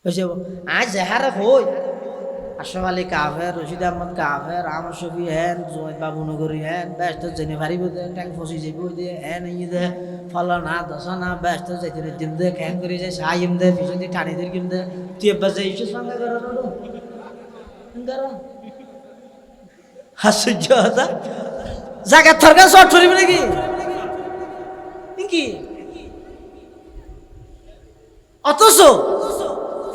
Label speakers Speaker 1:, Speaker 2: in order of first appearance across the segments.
Speaker 1: আজ জেহারে হই আশরাফ আলী কাফের, রশিদ আহমদ কাফের, আমর শফি হেন, জুয়াইদ বাবু নগরী হেন, ব্যস্ত জেনে ভারিব দে, ট্যাং ফসি যাইব দে, হেন ই দে, ফলনা দশনা, ব্যস্ত যাইতে দিম দে, খ্যাং করি যায়, সাইম দে, পিছন টানি দিয়ে কিম দে, তুই এবার যাই ইস্যু সঙ্গে করো হাস্য হতা জায়গা থরকা শর্ট করিব নাকি কি? অথচ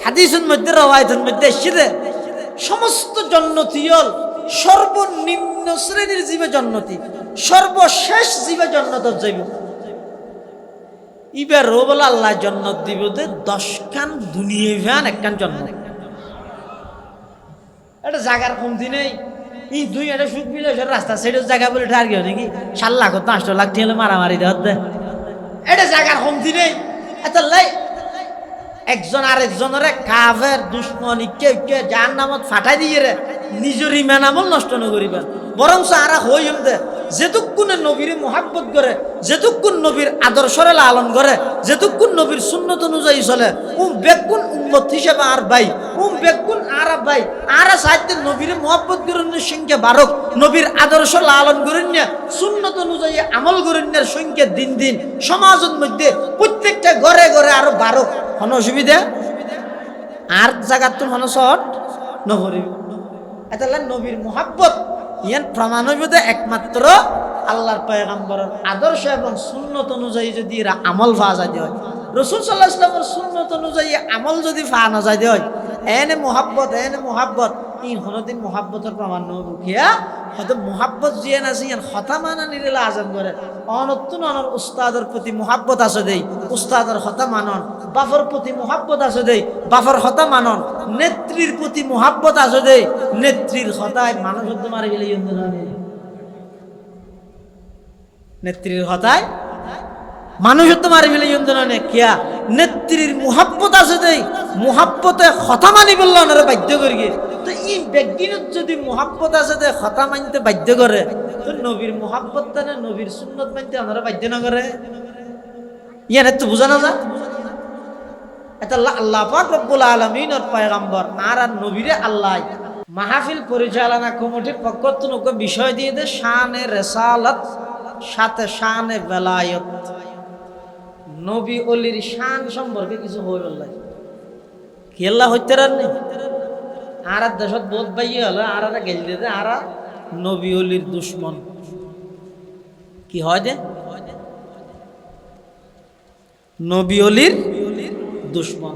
Speaker 1: হাদিসের মধ্যে রওয়ায়াতের মধ্যে এসেছে সমস্ত জন্নতীয়ল সর্বনিম্ন শ্রেণীর জীবে জন্নতি, সর্বশেষ জীবে জন্নত যাইব। ইবার বলে আল্লাহ জন্নত দিব দে 10 খান দুনিয়া ভ্যান একখান জন্নত। এটা জায়গার কমতি নেই। এই দুই একটা সুখ বিলাসের রাস্তা সেটা জায়গা বলে ঠার নাকি 7 লাখ 5 লাখ ঠেলে মারামারি দেওয়ার দে, এটা জায়গার কমতি নেই। এত লাই একজন আরেকজনের কাফের দুশ্মনী কেউ কে জাহান্নামত ফাটাই দিয়ে রে নিজের ইমান আমল নষ্ট না করিবেন, বরং আরা হইম দে যেতুকুনে নবীর মোহাব্বত করে, যেতুকুন নবীর আদর্শরে লালন করে, যেতুকুন নবীর সুন্নত অনুযায়ী চলে, বেকুন উম্মত হিসেবে আর ভাই বেকুন আর ভাই আর সাহিত্যের নবীর মোহাব্বত করেন সংখ্যা বাড়ক, নবীর আদর্শ লালন করেন না, সুন্নত অনুযায়ী আমল করেন না সংখ্যা দিন দিন সমাজের মধ্যে প্রত্যেকটা ঘরে ঘরে আরো বাড়ক। কোনো অসুবিধা আর জায়গার তো মনে শর্ট নবরিব। এটা নবীর মোহাব্বত ইয়ান প্রমাণ হইব একমাত্র আল্লাহর পয়গম্বরের আদর্শ এবং সুন্নত অনুযায়ী যদি এরা আমল পাওয়া যায় হয়, রাসূল সাল্লাল্লাহু আলাইহি ওয়াসাল্লামের সুন্নত অনুযায়ী আমল যদি পাওয়া না যায় হয়, এনে মোহাব্বত ই হনদিন মোহাব্বতের প্রমাণ নব কিয়া হয়তো মোহাব্বত জিয়ে আছে ইয়ান হতা মানা নিরেলা আজান করে অনতুন অনর উস্তাদের প্রতি মোহাব্বত আছে দেই, উস্তাদের হতা মানন, বাফর প্রতি মোহাব্বত আছে দেই, বাফর হতা মানন, নেত্রীর প্রতি মোহাব্বত আছে দেই, নেত্রীর হতায় মানুষ হতে মারে গেলে নেত্রীর হতায় মানুষ হতে মারি ফেলে যন্ত্রণা কিয়া নেত্রীর মোহাব্বত আছে দেই, মোহাব্বতে হতা মানি বললো ওনারা বাধ্য করি। তো এই ব্যক্তিনত যদি মোহাব্বত আছে দে হতা মানতে বাধ্য করে, তো নবীর মোহাব্বত না নবীর সুন্নত মানতে ওনারা বাধ্য না করে, ইয়ান তো বোঝানো যা। এটা আল্লাহ পাক রব্বুল আলামিনের পয়গম্বর আর নবীরে আল্লাহ মাহফিল পরিচালনা কমিটির পক্ষ থেকে বিষয় দিয়ে দে শানে রিসালাত সাথে শানে বেলায়ত, নবী অলির শান সম্পর্কে কিছু হই বললাই কি আল্লাহ হইতে রাননি আর দেশত বোধ পাইয়ে হলো আর গেল দে আর নবী অলির দুশ্মন কি হয় দে নবী অলির দুশ্মন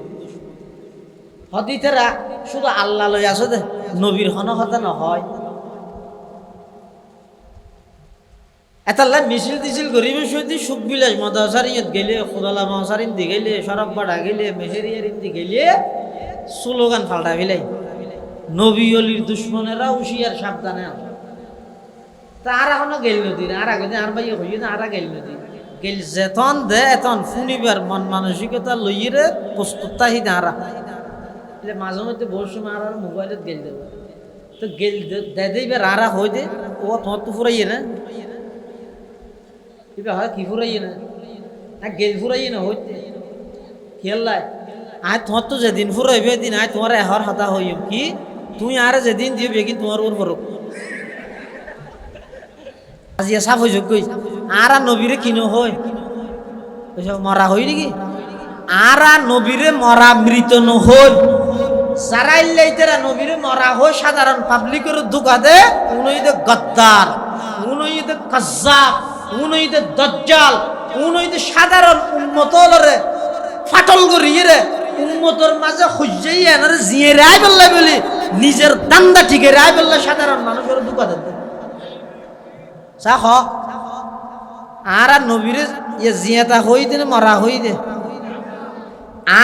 Speaker 1: হদিতেরা শুধু আল্লাহ লই আছে দে নবীর হন হতা নহয়। এতাল্লা মিছিল তিছিল গরিব সৈতি সুখ বিলাস মদাসারিয়ত গেলে খুদালা মহাসারিন দি গেলে সরব বাড়া গেলে মেহেরিয়ারিন দি গেলে স্লোগান ফাল্টা ফেলাই নবী অলির দুশ্মনেরা হুশিয়ার সাবধানে তার এখনো গেল নদী আর আগে আর ভাই হইয়ে না আর গেল নদী গেল যেতন দে এতন শুনিবার মন মানসিকতা লইয়ে প্রস্তুত তাহি দাঁড়া মাঝে মধ্যে বহু সময় আর মোবাইলত গেল দেব তো গেল দে দেবে রারা হয়ে দে ও তোমার তো ফুরাইয়ে না হয় কি ফুরাইয়ে না গেল ফুরাইয়ে না হইতে খেললাই আয় তোমার তো যেদিন ফুরাইবে দিন আয় তোমার এহর হতা হইম কি তুই আর যেদিন দিবে কিন্তু তোমার ওর ফরক আজিয়া সাফ হয়ে যোগ আর নবীরে কিনো হয় মরা হই নাকি আর নবীরে মরা মৃত নহল যারা ইল্লাইতেরা নবীরে মরা হয় সাধারণ পাবলিকের দুকা দে উনইতে গদ্দার উনইতে কাজ্জাব উনইতে দজ্জাল উনইতে সাধারণ উম্মতলরে ফাটল করিয়ে রে উম্মতর মাঝে খুঁজেই এনারে জিয়ে রায় বললাই বলি নিজের দান্দা ঠিকে রায় বললে সাধারণ মানুষের দুকা দে চাখ আর নবীরে ইয়ে জিয়াতা হই দে মরা হই দে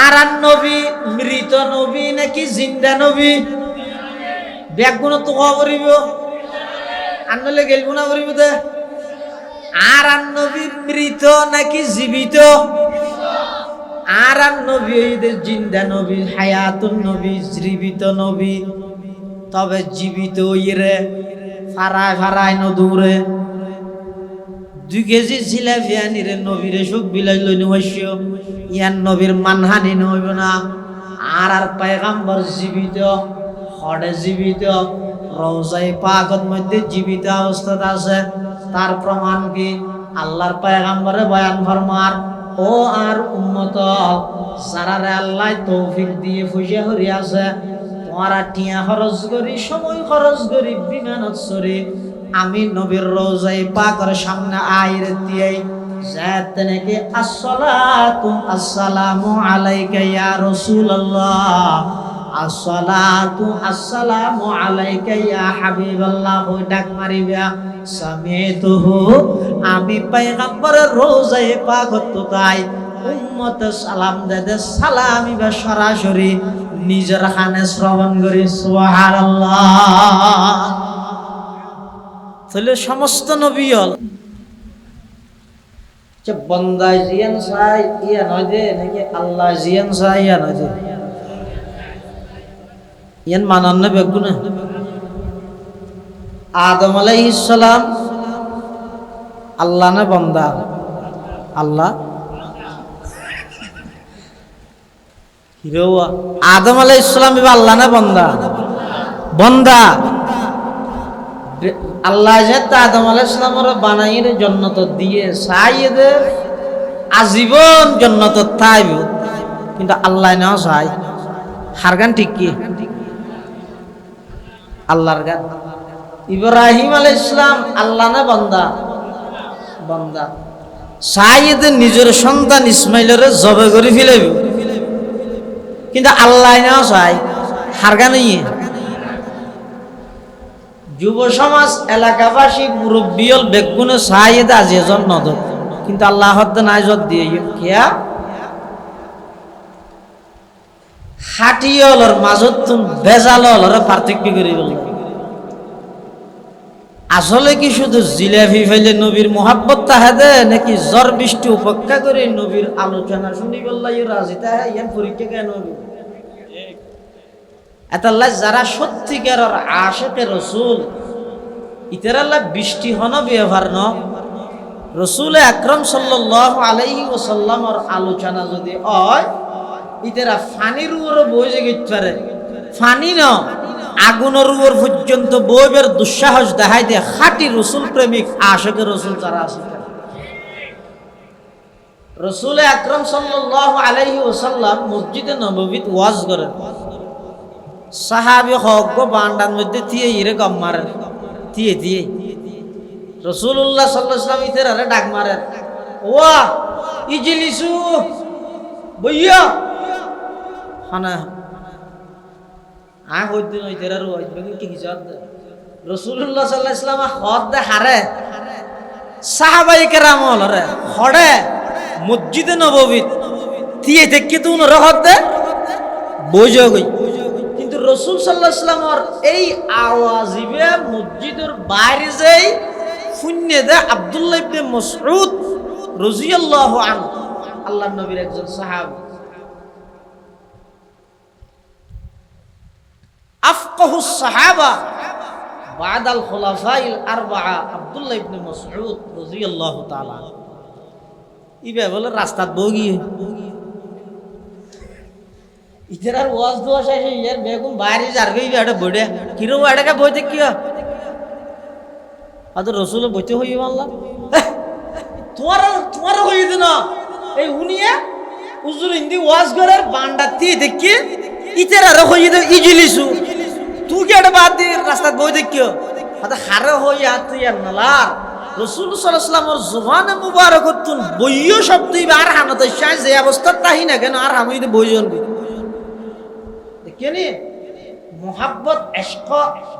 Speaker 1: আর নবী মৃত নবী নাকি জিন্দা নবী ব্যাগুণ তো করিব আনলে গেলব না করিব দে আর নবী মৃত নাকি জীবিত আর নবী জিন্দা নবী হায়াতুন নবী জীবিত নবী তবে জীবিত ইরে ফারায় ফারায় নদূরে 2 কেজি জিলাপি আনিরে নবীরে সুখ বিলাস লইনি হইস ইয়ান নবীর মানহানি নইব না আর পয়গম্বর জীবিত, হড়ে জীবিত, রওজায়ে পাকের মধ্যে জীবিত অবস্থাত আছে। তার প্রমাণ কি? আল্লাহর পয়গম্বরে বয়ান ফরমান, ও আর উম্মত, যারারে আল্লাহ তৌফিক দিয়ে ফুজে হরি আছে, তোমারা টিয়া খরচ করি, সময় খরচ করি, বিমানত চড়ি আমি নবীর রওজায়ে পাকের সামনে আইরে দিয়ে যাতে নাকি আসসালাতু আসসালামু আলাইকা ইয়া রাসূলুল্লাহ, আসসালাতু আসসালামু আলাইকা ইয়া হাবিবাল্লাহ ওই ডাক মারিবা সামিতুহু, আমি পয়গম্বরের রওজায়ে পাকত তাই উম্মত সালাম দেদে সালামি বা সরাসরি নিজের কানে শ্রবণ করি। সুবহানাল্লাহ। তাহলে সমস্ত নবী হল যে বন্দায় জিয়ান চাই ইয়া নয় যে নাকি আল্লাহ জিয়ান চাই ইয়া নয় যে ইয়ান মানান্ন বেগুনে। আদম আলাইহিস সালাম আল্লাহ না বন্দা? আল্লাহ। হিরোয়া আদম আলাইহিস সালাম এবার আল্লাহ না বন্দা? বন্দা। আল্লাহ যে আদম আলাইহিস সালামের বানাইয়ের জান্নাত দিয়ে সাইয়েদের আজীবন জান্নাত থাইব, কিন্তু আল্লাহ না চাই। হারগান ঠিক কি? আল্লাহর গান। ইব্রাহিম আলাইহিস সালাম আল্লাহ না বান্দা? বান্দা। সাইয়েদের নিজের সন্তান ইসমাইলের জবে করে ফেলাইব, কিন্তু আল্লাহ না চাই। হারগান ইয়ে যুব সমাজ এলাকাবাসী মুরব্বিয়ল বেগুনে সাইয়েদ আজি এজন নদক, কিন্তু আল্লাহ হদ্দ নাই জত দিয়ে কিয়া হাটিয়লর মাজত তুন বেজালর পার্থক্য করে বলি। আসলে কি শুধু জিলাপি ফেলে নবীর মোহাব্বত তাহাদে, নাকি জ্বর বৃষ্টি উপেক্ষা করে নবীর আলোচনা শুনি বললাই রাজি তাহা ইয়ান পরীক্ষা কেন? এতাল্লাহ যারা সত্যিকারের আশিকে রসুল ইতারাল্লাহ বৃষ্টি হন ব্যবহার ন রসুল আকরাম সাল্লাল্লাহু আলাইহি ওয়াসাল্লামের আলোচনা যদি হয় ইতারা ফানির উপরে বই জেগে পারে। ফানি ন আগুনের উপর পর্যন্ত বইবের দুঃসাহস দেখাই দিয়ে খাঁটি রসুল প্রেমিক আশিকে রসুল যারা আছে। রসুল আকরাম সাল্লাল্লাহু আলাইহি ওয়াসাল্লাম মসজিদে নববীতে ওয়াজ করেন। সাহাবী হক বান্ডার মধ্যে দিয়ে ইরে গম মারেন, দিয়ে দিয়ে রাসূলুল্লাহ সাল্লাল্লাহু আলাইহি ওয়াসাল্লাম ইতারে ডাক মারেন, ওয়া ইজলিসু বইয়া হানা হইতে ইতারে রই বেগুন কি হিসাব দে। রাসূলুল্লাহ সাল্লাল্লাহু আলাইহি ওয়াসাল্লাম হদ দে হারে সাহাবায়ে কেরাম হলরে হড়ে মসজিদে নববীত দিয়ে দেখকে তুন রহত দে বইজা গই। কিন্তু রসুল সাল্লাল্লাহু আলাইহি ওয়াসাল্লামের এই আওয়াজিবে মসজিদের বাইরে যাই শূন্যে দে আব্দুল্লাহ ইবনে মাসউদ রাদিয়াল্লাহু আনহু, আল্লাহর নবীর একজন সাহাবী, আফকাহুস সাহাবা বাদাল খুলাফাইল আরবাআ আব্দুল্লাহ ইবনে মাসউদ রাদিয়াল্লাহু তাআলা ইবে বলে রাস্তাত বগিয়ে ইতার ওয়াজ দোয়া শেষে ইয়ার বেগুন বাইরে যারগই এটা বড়ে কিরো এটাকে বইতে কি আদ রসুল বইতে হই আল্লাহ তোমার হই দিন এই উনিয়া উজুর হিন্দি ওয়াজ করে বান্ডাতি দেখি ইতার আর হই দে ইজলিসু তুই কি এটা বাদ দি রাস্তাত বই দেখিও আদ হারে হই আত ইয়ার নালার রাসূল সাল্লাল্লাহু আলাইহি ওয়াসাল্লামের জুবানে মুবারাকাতুন বইও শব্দই আর হানতে চাই যে অবস্থা তাই না কেন আর আমি বই জলবি কেনে মোহাব্বত ইশক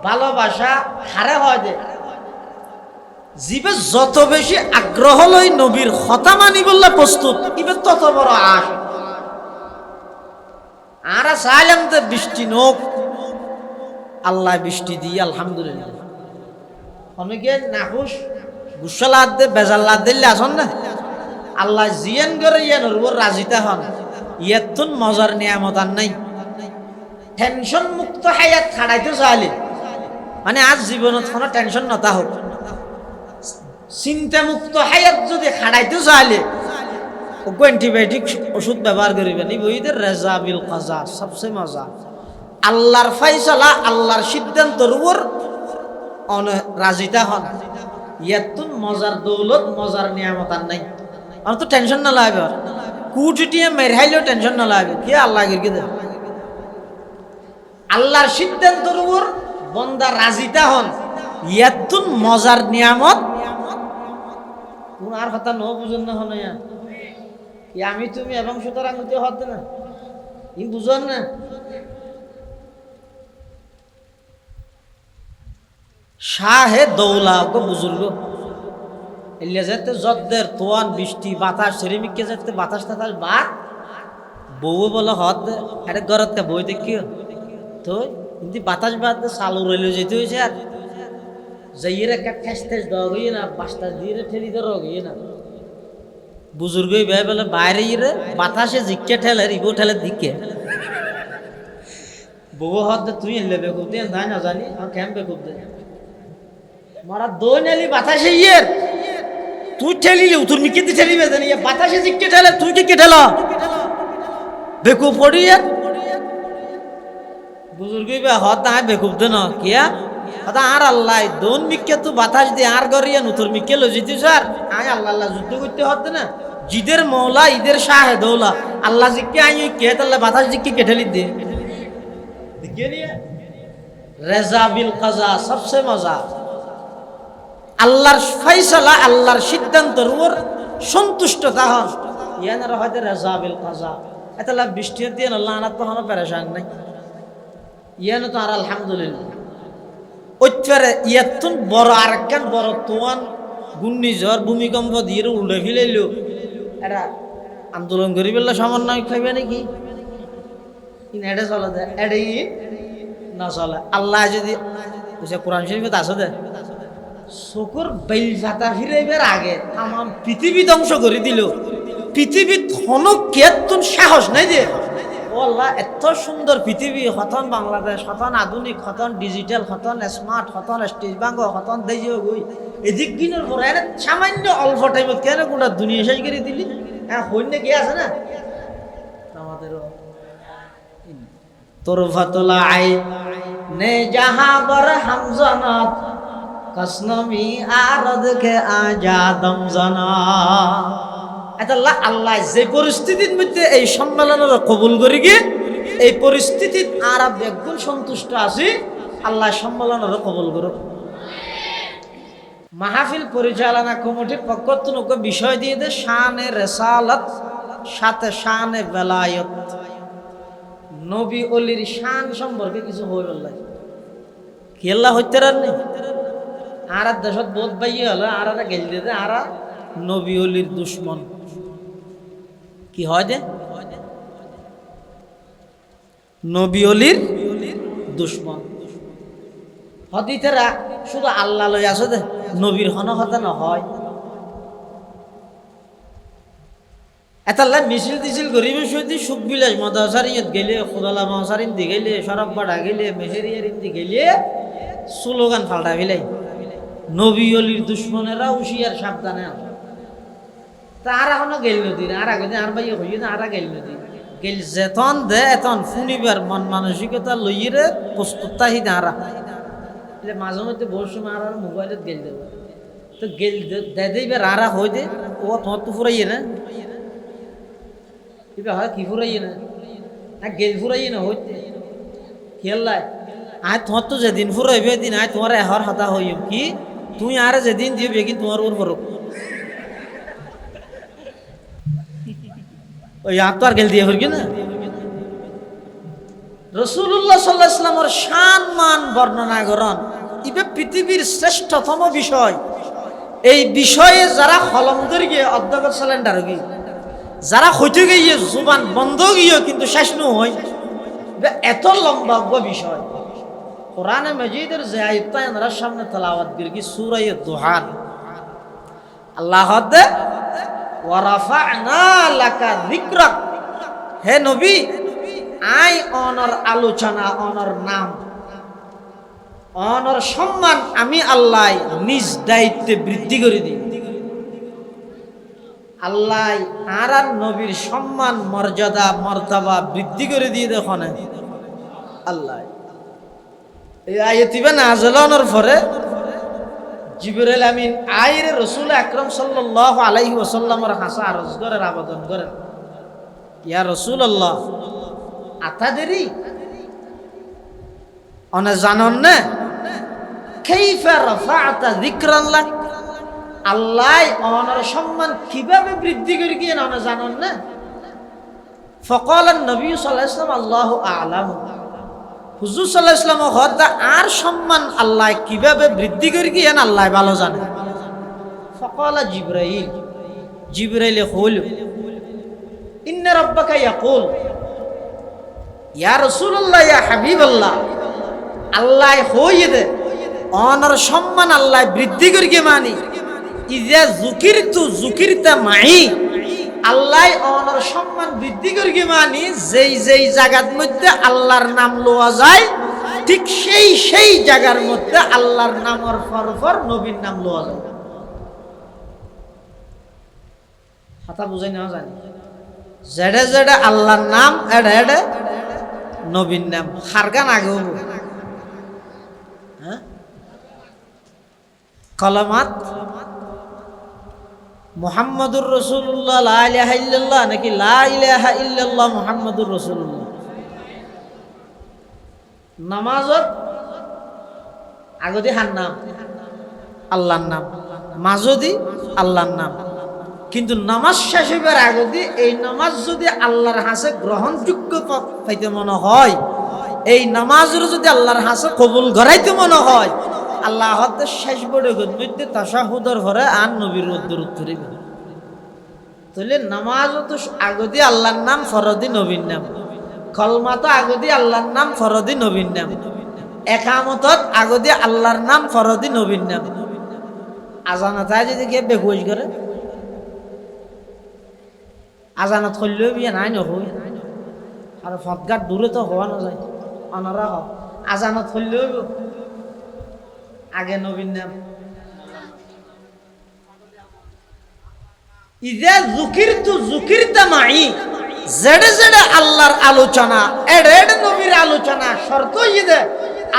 Speaker 1: ভালোবাসা হারে হয় দে জীবে যত বেশি আগ্রহ লই নবীর কথা মানি বললা প্রস্তুত ইবে তত বড় আশা। আর সাইলাম তে বৃষ্টি নোক আল্লাহ বৃষ্টি দি আলহামদুলিল্লাহ। অনেকে নাখুশ গুসালাত দে বেজাল্লাত দিলে আসন না আল্লাহ জিয়ান করে ইয়ান ওর রাজিতা হন ইয়াতুন মজার নিয়ামত আর নাই। টেনশন মুক্ত হায়াত খাড়াইতে চাইলে মানে আজ জীবনত কোনো টেনশন নতা হোক, চিন্তা মুক্ত হায়াত যদি খাড়াইতে চাইলে অ্যান্টিবায়োটিক ওষুধ ব্যবহার করিবেন এই বইদের রেজা বিল কাজা সবচেয়ে মজা আল্লাহর ফাইসালা আল্লাহর সিদ্ধান্তর উপর রাজিতা হন ইয়াতুন মজার দৌলত মজার নিয়ামত আর নাই আর তো টেনশন না লাগবে কুটিটিয়ে মেরহাইলেও টেনশন না লাগবে কে আল্লাহ গিরকে দে আল্লাহর সিদ্ধান্তর উপর বন্দা রাজিতা হন ইয়াতুন মজার নিয়ামত কোন আর কথা ন বুঝুন না হন আমি তুমি এবং সুতরাং হতে না ই বুঝন না শাহে দৌলা গো বুজুর্গ এলিয়া যেতে জদ্দের তোয়ান বৃষ্টি বাতাস সেরেমিককে যেতে বাতাস টাতাস বাদ বউ বলে হদ আরে গরত কা বই দেখিও তো কিন্তু বাতাস বাদ চালু রইল যেতে হয়েছে আর যাইয়ের একটা ঠেস ঠেস দেওয়া গিয়ে না বাসটা দিয়ে ঠেলি দেওয়া গিয়ে না বুজুর্গ ভাই বলে বাইরে ইরে বাতাসে জিকে ঠেলে রিবো ঠেলে দিকে বউ হদ তুই এলে বেকুব দিয়ে না না জানি আর কেম বেকুব দে মারা দই নেলি বাতাসে ইয়ের তুই ঠেলিলি তোর মিকে দিয়ে ঠেলিবে জানি বাতাসে জিকে ঠেলে তুই কি ঠেল বেকুব পড়ি বুজুর্গ ভাই হদ না বেকুব দে না কিয়া কথা আর আল্লাহ দোন মিকে তো বাতাস দিয়ে আর গরিয়া নতুন মিকে লো জিতি স্যার আয় আল্লাহ আল্লাহ যুদ্ধ করতে হতে না জিদের মৌলা ঈদের শাহে দৌলা আল্লাহ জিকে আই কে তাল্লা বাতাস জিকে কেটেলি দে রেজা বিল কাজা সবচেয়ে মজা আল্লাহর ফাইসালা আল্লাহর সিদ্ধান্তর উপর সন্তুষ্ট তাহন ইয়ানারা হয়তো রেজা বিল কাজা এতলা বৃষ্টি দিয়ে আল্লাহ আনাত তো হনো পেরেশান নাই ইয়ানো তো আর আলহামদুলিল্লাহ ওইটারে ইয়াতুন বড় আরেকখান বড় তোয়ান ঘূর্ণিঝড় ভূমিকম্প দিয়ে উল্টে ফেলাইলো এটা আন্দোলন করি বললে সমন্বয় খাইবে নাকি এটা চলে দেয় এটাই না চলে আল্লাহ যদি কোরআন শরীফে আসো দে চকুর বেল ফাতা ফিরাইবার আগে আমার পৃথিবী ধ্বংস করে দিল পৃথিবী কোনো কেতুন সাহস নাই যে ও আল্লাহ এত সুন্দর পৃথিবী হতন বাংলাদেশ হতন আধুনিক হতন ডিজিটাল হতন স্মার্ট হতন স্টেজ বাঙ্গ হতন দেজিও গই এদিক দিনের পরে সামান্য অল্প টাইমত কেন গোটা দুনিয়া শেষ করে দিলি হ্যাঁ হইনে কে আছে না আমাদেরও তোরফাতুল আই নে জাহা বর হামজানাত কসনমি আরদ কে আজাদম জানা আল্লাহ আল্লাহ যে পরিস্থিতির মধ্যে এই সম্মেলনের কবুল করি গিয়ে এই পরিস্থিতির আরব একদম সন্তুষ্ট আছি আল্লাহ সম্মেলনের কবুল করুক মাহফিল পরিচালনা কমিটির পক্ষ থেকে বিষয় দিয়ে দে শানে রেসালত সাথে শানে বেলায়ত নবী অলির শান সম্পর্কে কিছু হয়ে বললাই কি আল্লাহ হইতে রান্নি আর দেশত বোধ বাইয়ে হলো আর গেল দিয়ে দে আর নবী অলির দুশ্মন কি হয় দে নবী অলির দুশ্মন হদিতেরা শুধু আল্লাহ লই আসো দে নবীর হন হতা না হয় এতাল্লা মিছিল দিছিল গরিব সৈদি সুখ বিলাস মদাসারিয়ত গেলে খুদালা মহাসারিন দি গেলে সরব বাড়া গেলে মেহেরিয়ারিন দি গেলে স্লোগান ফাল্টা ফেলাই নবী অলির দুশ্মনেরা হুশিয়ার সাবধানে আর এখনো গেল নদী আর আগে আর ভাই হইয়ে না আর গেল নদী গেল যেতন দে এতন শুনিবার মন মানসিকতা লইয়ে প্রস্তুত তাহি দাঁড়া মাঝে মধ্যে বহু সময় আর মোবাইলত গেল দেব তো গেল দে দেবার আরা হই দে ও তোমার তো ফুরাইয়ে না এবার হয় কি ফুরাইয়ে না গেল ফুরাইয়ে না হইতে খেললাই আয় তোমার তো যেদিন ফুরাইবে দিন আয় তোমার এহর হতা হইম কি তুই আর যেদিন দিবে কিন্তু তোমার ওর ফরক ওই আর তো আর গেল দিয়ে হরকি না রাসূলুল্লাহ সাল্লাল্লাহু আলাইহি ওয়াসাল্লামের শান মান বর্ণনা করন ইবে পৃথিবীর শ্রেষ্ঠতম বিষয় এই বিষয়ে যারা কলম ধরে গিয়ে অধ্যক্ষ সিলিন্ডার গি যারা হইতে গিয়ে জুবান বন্ধ গিয়ে কিন্তু শেষ ন হয় এত লম্বা বিষয় কোরআনে মাজিদের যে আয়াতটা আমরা সামনে তেলাওয়াত করি সূরা দুহান আল্লাহ দে ওয়ারাফা'না লাকা যিকরাক হে নবী আই অনর আলোচনা অনর নাম অনর সম্মান আমি আল্লাহ নিজ দায়িত্বে বৃদ্ধি করে দিই আল্লাহ আর নবীর সম্মান মর্যাদা মর্তবা বৃদ্ধি করে দিয়ে দেখো না আল্লাহ এই আয়াতিবা নাযিলানোর পরে জিবরাইল আমিন আইরে রাসূল আকরাম সাল্লাল্লাহু আলাইহি ওয়াসাল্লামের কাছে আরজ করার আবেদন করেন ইয়া রাসূলুল্লাহ আতাদেরি অনা জানেন না কাইফা রাফা'তা যিকরাল্লাহ আল্লাহ ওনার সম্মান কিভাবে বৃদ্ধি করে গিয়ে না জানেন না ফাকালান নবী সাল্লাল্লাহু আলাইহি ওয়াসাল্লাম আল্লাহু আ'লাম হুজুর সাল্লাল্লাহু আলাইহি ওয়াসাল্লাম হদা আর সম্মান আল্লাহ কিভাবে বৃদ্ধি করে গিয়ে না আল্লাহ ভালো জানে ফাকালা জিবরাইল কইল ইন্না রাব্বাকা ইয়াকুল ইয়া রাসূলুল্লাহ ইয়া হাবিবাল্লাহ আল্লাহ হইদে ওনার সম্মান আল্লাহ বৃদ্ধি করে গিয়ে মানি ইজা যুকিরতা মাই আল্লাহ ওনার সম্মান বৃদ্ধি করে গিয়ে মানি যেই জায়গার মধ্যে আল্লাহর নাম লওয়া যায় ঠিক সেই জায়গার মধ্যে আল্লাহর নামের পর নবীর নাম লওয়া যায় কথা বুঝাই না জানি যেটা আল্লাহর নাম এডে নবীর নাম খারগান আগে হবো হ্যাঁ কলমাত মুহাম্মাদুর রাসূলুল্লাহ লা ইলাহা ইল্লাল্লাহ নাকি লা ইলাহা ইল্লাল্লাহ মুহাম্মাদুর রাসূলুল্লাহ নামাজত আগদি হার নাম আল্লাহর নাম মাঝদি আল্লাহর নাম কিন্তু নামাজ শেষ হইবার আগদি এই নামাজ যদি আল্লাহর হাতে গ্রহণযোগ্য পাইতে মনে হয় এই নামাজের যদি আল্লাহর হাতে কবুল করাইতে মনে হয় আল্লাহ হতে শেষ বড় মধ্যে তাশাহুদের ঘরে আর নবীর দরুদ করিবে তাহলে নামাজ তো আগদি আল্লাহর নাম ফরদি নবীর নাম কলমা তো আগদি আল্লাহর নাম ফরদি নবীর নাম একামতত আগদি আল্লাহর নাম ফরদি নবীর নাম আজানা তাই যদি কে বেহুশ করে আজানত করলেও বিয়ে নাই নহই আর ফতগার দূরে তো হওয়া না যায় অনারা হোক আজানত করলেও আগে নবীর নাম ইজা যুকিরতা মাই যেড়ে আল্লাহর আলোচনা এড়ে নবীর আলোচনা শর্ত ইদে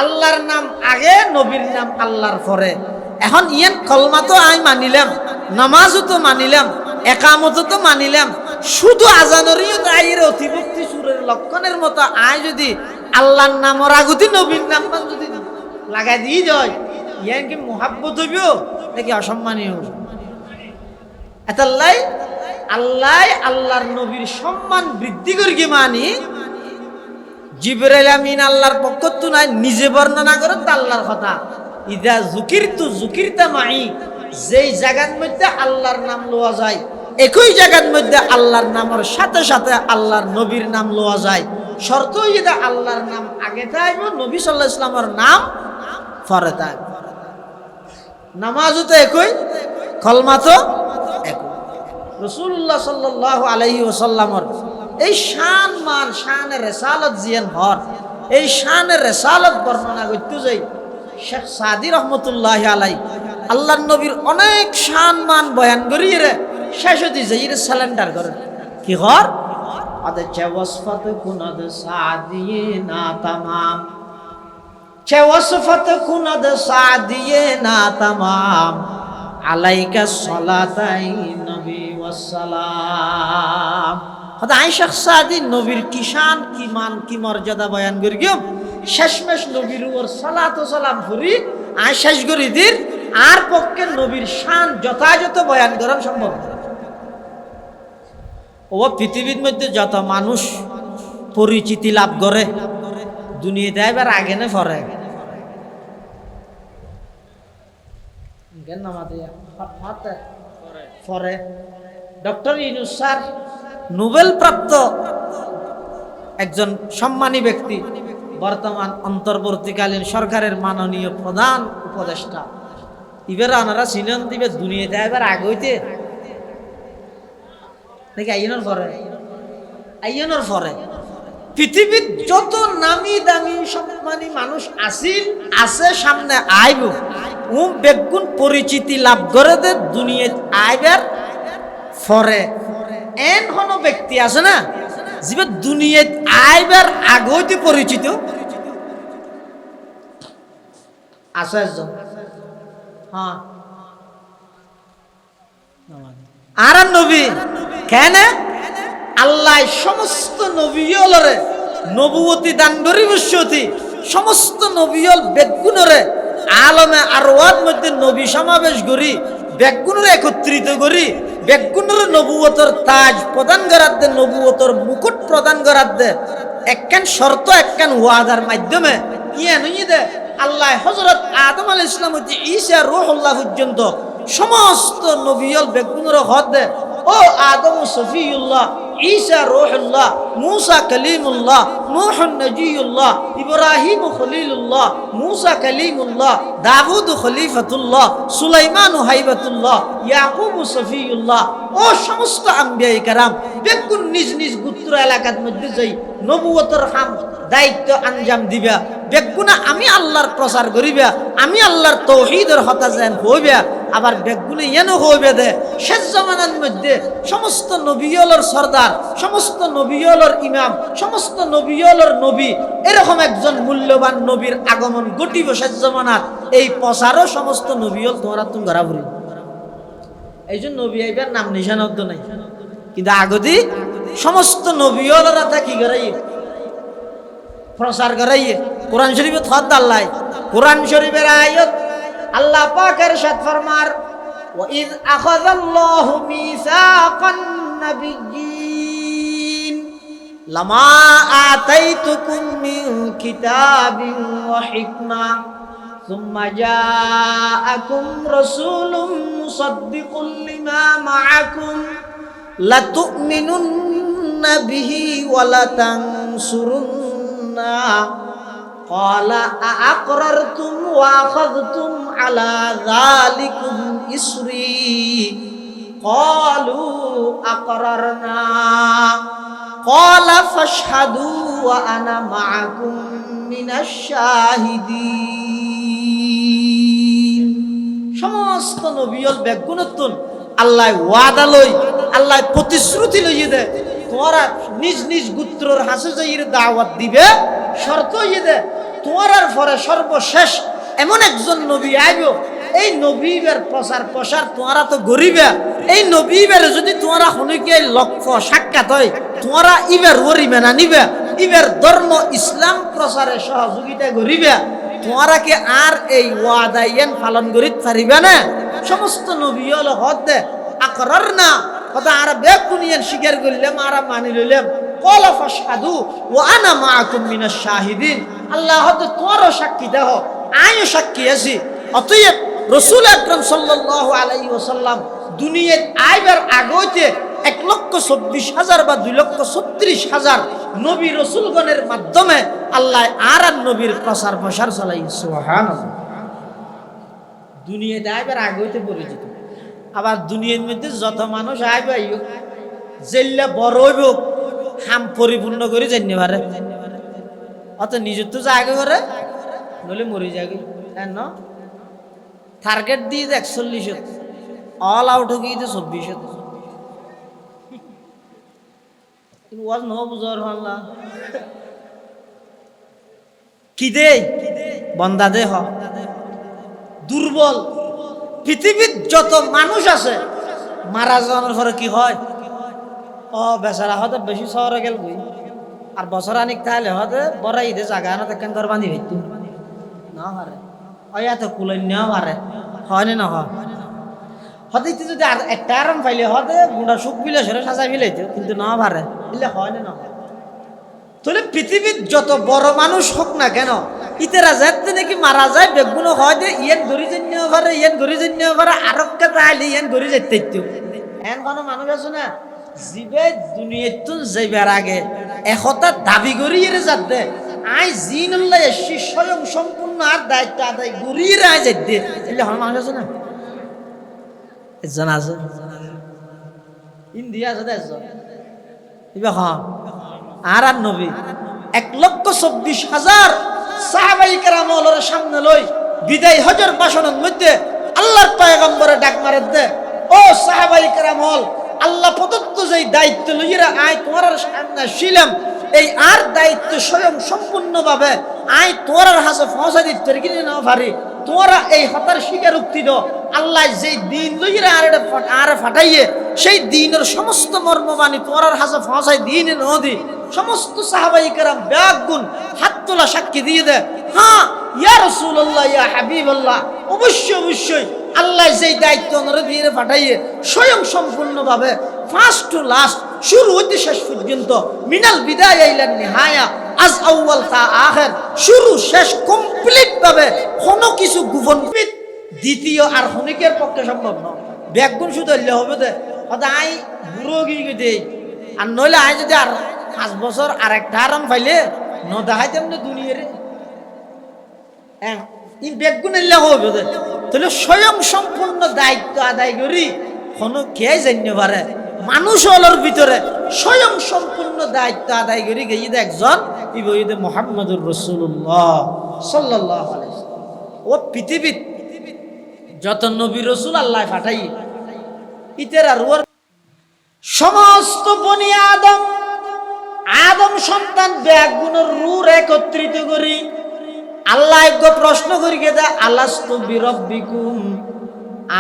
Speaker 1: আল্লাহর নাম আগে নবীর নাম আল্লাহর পরে এখন ইয়ান কলমা তো আই মানিলাম নামাজও তো মানিলাম একামত তো মানিলাম শুধু আজানরিও আইয়ের অতিভক্তি সুরের লক্ষণের মতো আয় যদি আল্লাহর নামর আগতি নবীর নাম যদি লাগাই দিয়ে যায় ইয়ান কি মুহাব্বত হইব নাকি অসম্মানীয় হইব এতাল্লাই আল্লাহ আল্লাহর নবীর সম্মান বৃদ্ধি করে কি মানি জিবরাইল আমিন আল্লাহর পক্ষ তো নাই নিজে বর্ণনা করে আল্লাহর কথা ইদা যুকিরতা মাই যেই জায়গার মধ্যে আল্লাহর নাম লওয়া যায় একই জায়গার মধ্যে আল্লাহর নামের সাথে সাথে আল্লাহর নবীর নাম লওয়া যায় শর্ত ইদা আল্লাহর নাম আগে থাকব নবী সাল্লাল্লাহু আলাইহি ওয়াসাল্লামের নাম পরে থাকব নামাজও তো একই কলমা তো একই রাসূলুল্লাহ সাল্লাল্লাহু আলাইহি ওয়াসাল্লামের এই শানের রিসালাত জিয়ান হর এই শানের রিসালাত বর্ণনা করতে যাই শেখ সাদি রহমতুল্লাহি আলাইহি আল্লাহর নবীর অনেক শান বয়ান করিয়ে রে শেষ হতে যাই সালেন্ডার করেন কি হর আদে ওয়াসফাত কুনাদ সাদিয়ে না তামাম ওয়াসফাত কুনাদ সাদিয়ে না তামাম আলাইকা সালাতাই নবী ওয়াসসালাম হদা আয়েশা সাদি নবীর কি শান কি মান কি মর্যাদা বয়ান করি গিয়ে শেষমেশ নবীর উপর সালাত ও সালাম করি আয় শেষ করি দিন আর পক্ষে নবীর শান যথাযথ বয়ান করা সম্ভব ও পৃথিবীর মধ্যে যত মানুষ পরিচিতি লাভ করে দুনিয়াতে এবার আগে না পরে পরে ডক্টর ইউনূস স্যার নোবেল প্রাপ্ত একজন সম্মানী ব্যক্তি বর্তমান অন্তর্বর্তীকালীন সরকারের মাননীয় প্রধান উপদেষ্টা এবার আনারা চিনেন দিবে দুনিয়াতে এবার আগে হইতে নাকি আইয়নের পরে পৃথিবীর যত নামি দামি সম্মানী মানুষ আছে সামনে আইব বেগুন পরিচিতি লাভ করে দে দুনিয়া আইবার ফরে এন কোনো ব্যক্তি আছে না যে দুনিয়াত আইবার আগতে পরিচিত আছে একজন। হ্যাঁ আর নবী কেন আল্লাহ সমস্ত নবীলরে নবুয়তি দান করি বসতি সমস্ত নবীল বেদগুণরে আলমে আরওয়াত মধ্যে নবী সমাবেশ করি বেদগুণরে একত্রিত করি বেদগুণের নবুয়তর তাজ প্রদান করার দে নবুয়তর মুকুট প্রদান করার দে একখান শর্ত একখান ওয়াদার মাধ্যমে ইয়ে নই দে আল্লাহ হযরত আদম আলাইহিস সালাম হতে ঈসা রূহুল্লাহ পর্যন্ত সমস্ত নবীল বেদগুণের হদ দে ও আদম সফিউল্লাহ ঈসা রূহুল্লাহ মূসা কালিমুল্লাহ নূহ নজিয়ুল্লাহ ইব্রাহিম খলিলুল্লাহ মূসা কালিমুল্লাহ দাউদ খলিফাতুল্লাহ সুলাইমান হাইবাতুল্লাহ ইয়াকুব সফিউল্লাহ ও সমস্ত আম্বিয়ায়ে কেরাম বেগুন নিজ নিজ গোত্র এলাকার মধ্যে যাই নবুয়তের কাম দায়িত্ব আঞ্জাম দিবা বেগুনা আমি আল্লাহর প্রচার করিবা আমি আল্লাহর তাওহীদের হতা জান হইবা আবার বেগুনে এনো হইবে দে শেষ জামানার মধ্যে সমস্ত নবীয়লর সরদার সমস্ত নবীয়লর ইমাম সমস্ত নবীয়লর নবী এরকম একজন মূল্যবান নবীর আগমন ঘটিব শেষ জামানার এই প্রচারও সমস্ত নবীয়ল তোমরা তুমি গড়াবরি এই জন্য নবী আইবার নাম নিশান অর্থ নাই কিন্তু আগদি সমস্ত নবীয়লরা তা কি করাই প্রচার করাই কোরআন শরীফে থদ আল্লাহ কোরআন শরীফের আয়াত আল্লাহ পাক ইরশাদ ফরমার ওয়া ইয আখাযাল্লাহু মিসাকান নাবিয়্যিন লামা আতাইতুকুম মিন কিতাবিন ওয়া হিকমা সুম্মা জাআকুম রাসূলুম মুসাদ্দিকুল লিমা মাআকুম লাতু'মিনুন্না বিহি ওয়া লাতানসুরুন্না قال أأقررتم وأخذتم على ذلكم إصري قالوا أقررنا قال فاشهدوا وأنا معكم من الشاهدين সমস্ত নবীল বেগুনতুন আল্লাহ ওয়াদা লই আল্লাহ প্রতিশ্রুতি লইয়ে দে তোরা নিজ নিজ গোত্রর হাসে যাইর দাওয়াত দিবে শর্ত ইয়ে দে তোমার পরে সর্বশেষ এমন একজন নবী আইব এই নবীবের প্রচার তোমরা তো গরিবা এই নবীবের যদি তোমরা শুনিকে লক্ষ্য সাক্ষাৎ হয় তোমরা ইবের ওরিবে না নিবে ইবের ধর্ম ইসলাম প্রচারে সহযোগিতা করিবা তোমরা কি আর এই ওয়াদা ইয়ান পালন করিতে পারিবে না সমস্ত নবী হল হদ দে আকরার না কথা আর বেকুনিয়ান স্বীকার করলাম আর মানি লইলাম কলা ফাশহাদু ওয়া আনা মাআকুম মিনাশ শাহিদিন আল্লাহ হতে তোরও সাক্ষী দেহ আমিও সাক্ষী আছি অতএব রাসূল আকরাম সাল্লাল্লাহু আলাইহি ওয়াসাল্লাম দুনিয়ায় আইবার আগতে 1,24,000 বা 2,36,000 নবী রাসূলগণের মাধ্যমে আল্লাহ আর নবীর প্রচার প্রসার চালাই সুবহানাল্লাহ দুনিয়ায় আইবার আগতে পরিচিত আবার দুনিয়ার মধ্যে যত মানুষ আইবে জেল্লা বড় হইব হাম পরিপূর্ণ করে জানি পারে অত নিজের তো জায়গা করে নলে মরি যাবে ন টার্গেট দিয়ে 41 অল আউট হয়ে গিয়ে 24 কিন্তু ওয়াজ ন বুঝার হল্লা কি দে বন্দা দে হ দুর্বল পৃথিবীর যত মানুষ আছে মারা যাওয়ার পরে কি হয় ও বেচারা হতে বেশি শহরে গেল বই আর বছর আনিক তাহলে হতে বড় ঈদে জায়গা না কেন ঘর বাঁধি হইতো না হারে এত কুলাই নেওয়া পারে হয় না হয় হতে যদি আর একটা আরাম পাইলে হতে গুঁড়া সুখ বিলে সরে সাজা ফেলাইতো কিন্তু না পারে এলে হয় না হয় তাহলে পৃথিবীর যত বড় মানুষ হোক না কেন ইতেরা যাতে নাকি মারা যায় বেগুনো হয় যে ইয়ান ঘুরি জন্য পারে ইয়ান ঘুরি জন্য পারে আরককে তাইলে ইয়ান ঘুরি যেতে এন কোনো মানুষ আছে না জিবে দুনিয়াতুন যাইবার আগে একতা দাবি করি এর যাতে আই জিনুল্লাহ এসি স্বয়ং সম্পূর্ণ আর দায়িত্ব আদায় করি রায় যাইতে এলে হয় মানুষ আছে না একজন আছে ইন্ডিয়া আছে একজন ইবা হ্যাঁ আর নবী 1,24,000 সাহাবায়ে কেরামের সামনে লই বিদায় হজের ভাষণের মধ্যে আল্লাহর পয়গম্বরে ডাক মারে দে ও সাহাবায়ে কেরাম আল্লাহ প্রদত্ত যে দায়িত্ব লইরা আয় তোমার সামনে ছিলাম, এই আর দায়িত্ব স্বয়ং সম্পূর্ণভাবে আয় তোমার হাসে ফসা দিতে কিনে না পারি। তোমরা এই হতার স্বীকারোক্তি দাও আল্লাহ যেই দিন লইরা আর ফাটাইয়ে সেই দিনের সমস্ত মর্মবাণী তোমার হাসে ফসাই দিন নদী সমস্ত সাহাবাই কেরাম ব্যাগুন হাত তোলা সাক্ষী দিয়ে দেয়, হ্যাঁ ইয়া রাসূলুল্লাহ ইয়া হাবিবাল্লাহ, অবশ্যই অবশ্যই আল্লাহ যেই দায়িত্ব ওনারা দিয়ে পাঠাইয়ে স্বয়ং সম্পূর্ণভাবে ফার্স্ট টু লাস্ট, শুরু হইতে শেষ পর্যন্ত, মিনাল বিদায়া ইলা নিহায়া, আজ আউয়াল তা আখির, শুরু শেষ কমপ্লিট ভাবে কোনো কিছু গোপন দ্বিতীয় আর হনিকের পক্ষে সম্ভব নয়। ব্যাগুন শুধু হইলে হবে দে হয়তো আই বুড়ো গিয়ে দেই, আর নইলে আই যদি আর 5 বছর আর একটা আরাম পাইলে ন দেখাইতাম না দুনিয়ারে বেগুন এলে হবে দে। তাহলে স্বয়ং সম্পূর্ণ দায়িত্ব আদায় করি কোনো কে জানতে পারে মানুষ হলোর ভিতরে স্বয়ং সম্পূর্ণ দায়িত্ব আদায় করি গিয়ে একজন ইবইদে মুহাম্মদুর রাসূলুল্লাহ সাল্লাল্লাহু আলাইহি ওয়াসাল্লাম। ও পৃথিবীত যত নবী রাসূল আল্লাহ পাঠাই ইতের আর ওর সমস্ত বনি আদম আদম সন্তান বেগুনের রূর একত্রিত করি আল্লাহ এক প্রশ্ন করি গে দা আলাস্তু বিরব্বিকুম,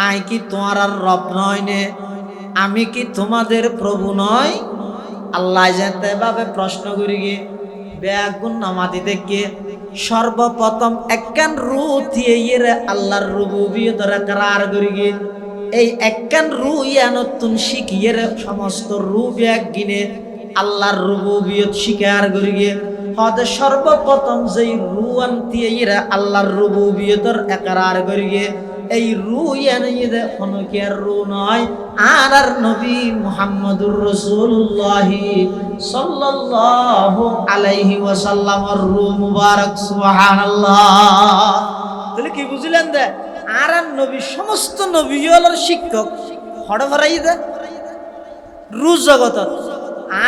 Speaker 1: আই কি তোমার আর রব নয় নে, আমি কি তোমাদের প্রভু নয়? আল্লাহ যেতে ভাবে প্রশ্ন করি গে বেগুন নামাতি দেখে সর্বপ্রথম একখান রু দিয়ে ইয়ে আল্লাহর রুবুবিয়ত ইকরার করি গে, এই একখান রু ইয়া নতুন শিখিয়ে সমস্ত রু ব্যাগ গিনে আল্লাহর রুবুবিয়ত স্বীকার করি গে। হতে সর্বপ্রথম যেই রু আনতিয়ে ইরা আল্লাহর রুবুবিয়তর ইকরার করি গে, এই রু ইয়ানে হনকিয়ার রু নয়, আর নবী মুহাম্মদুর রাসূলুল্লাহ সাল্লাল্লাহু আলাইহি ওয়াসাল্লামের রু মুবারক, সুবহানাল্লাহ। তাহলে কি বুঝলেন দে আর নবী সমস্ত নবীগুলোর শিক্ষক হড় ভরাই দে রু জগতত,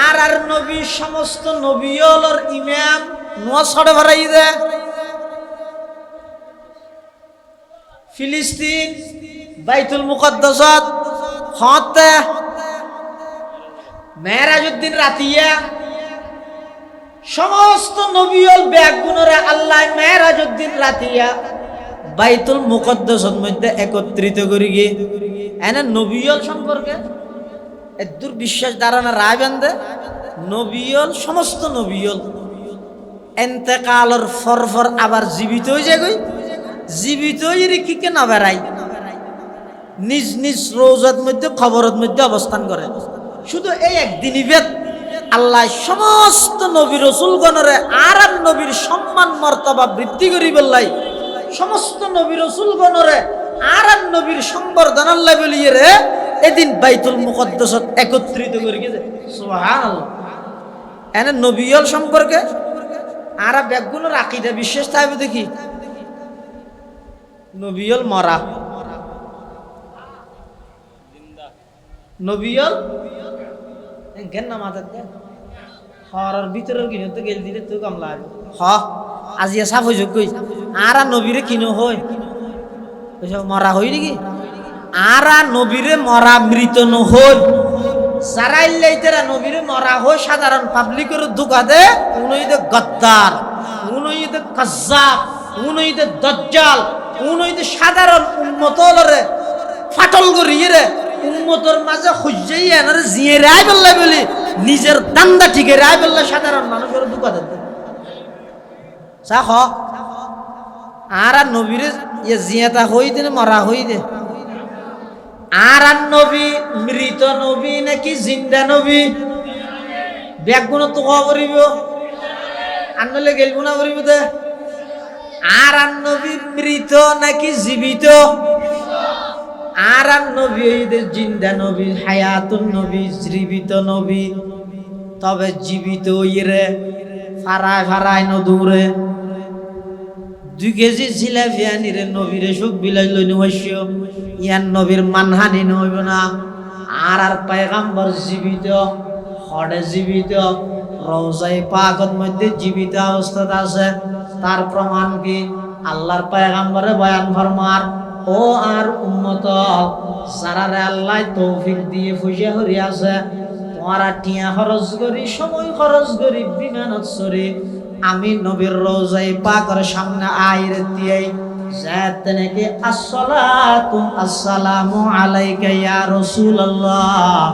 Speaker 1: আর নবী সমস্ত নবীগুলোর ইমাম নোয়া ছড়ে ভরাই দে ফিলিস্তিন বাইতুল মুকদ্দাসাত হতে মেরাজউদ্দিন রাতিয়া সমস্ত নবীল ব্যাগুনরা আল্লাহ মেরাজউদ্দিন রাতিয়া বাইতুল মুকদ্দাসের মধ্যে একত্রিত করি গিয়ে এনে নবীল সম্পর্কে এদুর বিশ্বাস ধারণা রায় বান্ধে নবীল সমস্ত নবীল এন্তেকালর ফরফর আবার জীবিত হয়ে যায় গই, জীবিত হয়ে কি না বেড়াই নিজ নিজ রোজার মধ্যে খবরের মধ্যে অবস্থান করে। শুধু এই একদিনই বেদ আল্লাহ সমস্ত নবী রসুলগণরে আর নবীর সম্মান মর্তবা বৃদ্ধি করি বললাই, সমস্ত নবী রসুলগণরে আর নবীর সংবর্ধনা আল্লাহ বলিয়ে রে এদিন বাইতুল মুকদ্দাসত একত্রিত করে গেছে, সুবহানাল্লাহ। এনে নবীল সম্পর্কে আর ব্যাগগুলোর আকীদা বিশ্বাস থাকবে দেখি নবীল মরা নবীল কেন না মাথার হরার ভিতরের কিনে তো গেল দিলে তো কামলা হ আজিয়া সাফ হয়ে যোগ আর নবীরে কিনো হয় মরা হই নাকি আর নবীরে মরা মৃত নহই যারা ইল্লাইতেরা নবীরে মরা হয় সাধারণ পাবলিকের ধোঁকা দে উনইদে গদ্দার উনইদে কাজ্জাব উনইদে দাজ্জাল উনইদে সাধারণ উম্মতলরে ফাটল করিয়ে রে উম্মতর মাঝে খুঁজেই এনারে জিয়ে রায় বললাই বলি নিজের দান্দা ঠিকে রায় বললাই সাধারণ মানুষের ধোঁকা দেন চা খ আর নবীরে ইয়ে জিয়াতা হই দে মরা হই দে আর নবী মৃত নবী নাকি জিন্দা নবী ব্যাগুণ তো করিব আনলে গেলব না করিব দে আর নবী মৃত নাকি জীবিত আর নবী জিন্দা নবী হায়াতুন নবী জীবিত নবী তবে জীবিত ইরে ফারায় ফারায় নদূরে 2 কেজি জিলাপি আনিরে নবীরে সুখ বিলাস লই নবশ্য ইয়ান নবীর মানহানি নইব না আর পয়গম্বর জীবিত হড়ে জীবিত রওজায়ে পাকের মধ্যে জীবিত অবস্থায় আছে তার প্রমাণ কি আল্লাহর পয়গম্বরে বয়ান ফরমার ও আর উম্মত যারারে আল্লাহ তৌফিক দিয়ে ফুজা হরি আছে তোমরা টিয়া খরচ করি সময় খরচ করি বিমানত চড়ি আমি নবীর রওজায়ে পাকের সামনে আইরে দিয়ে যাতে নাকি আসসালাতু আসসালামু আলাইকা ইয়া রাসূলুল্লাহ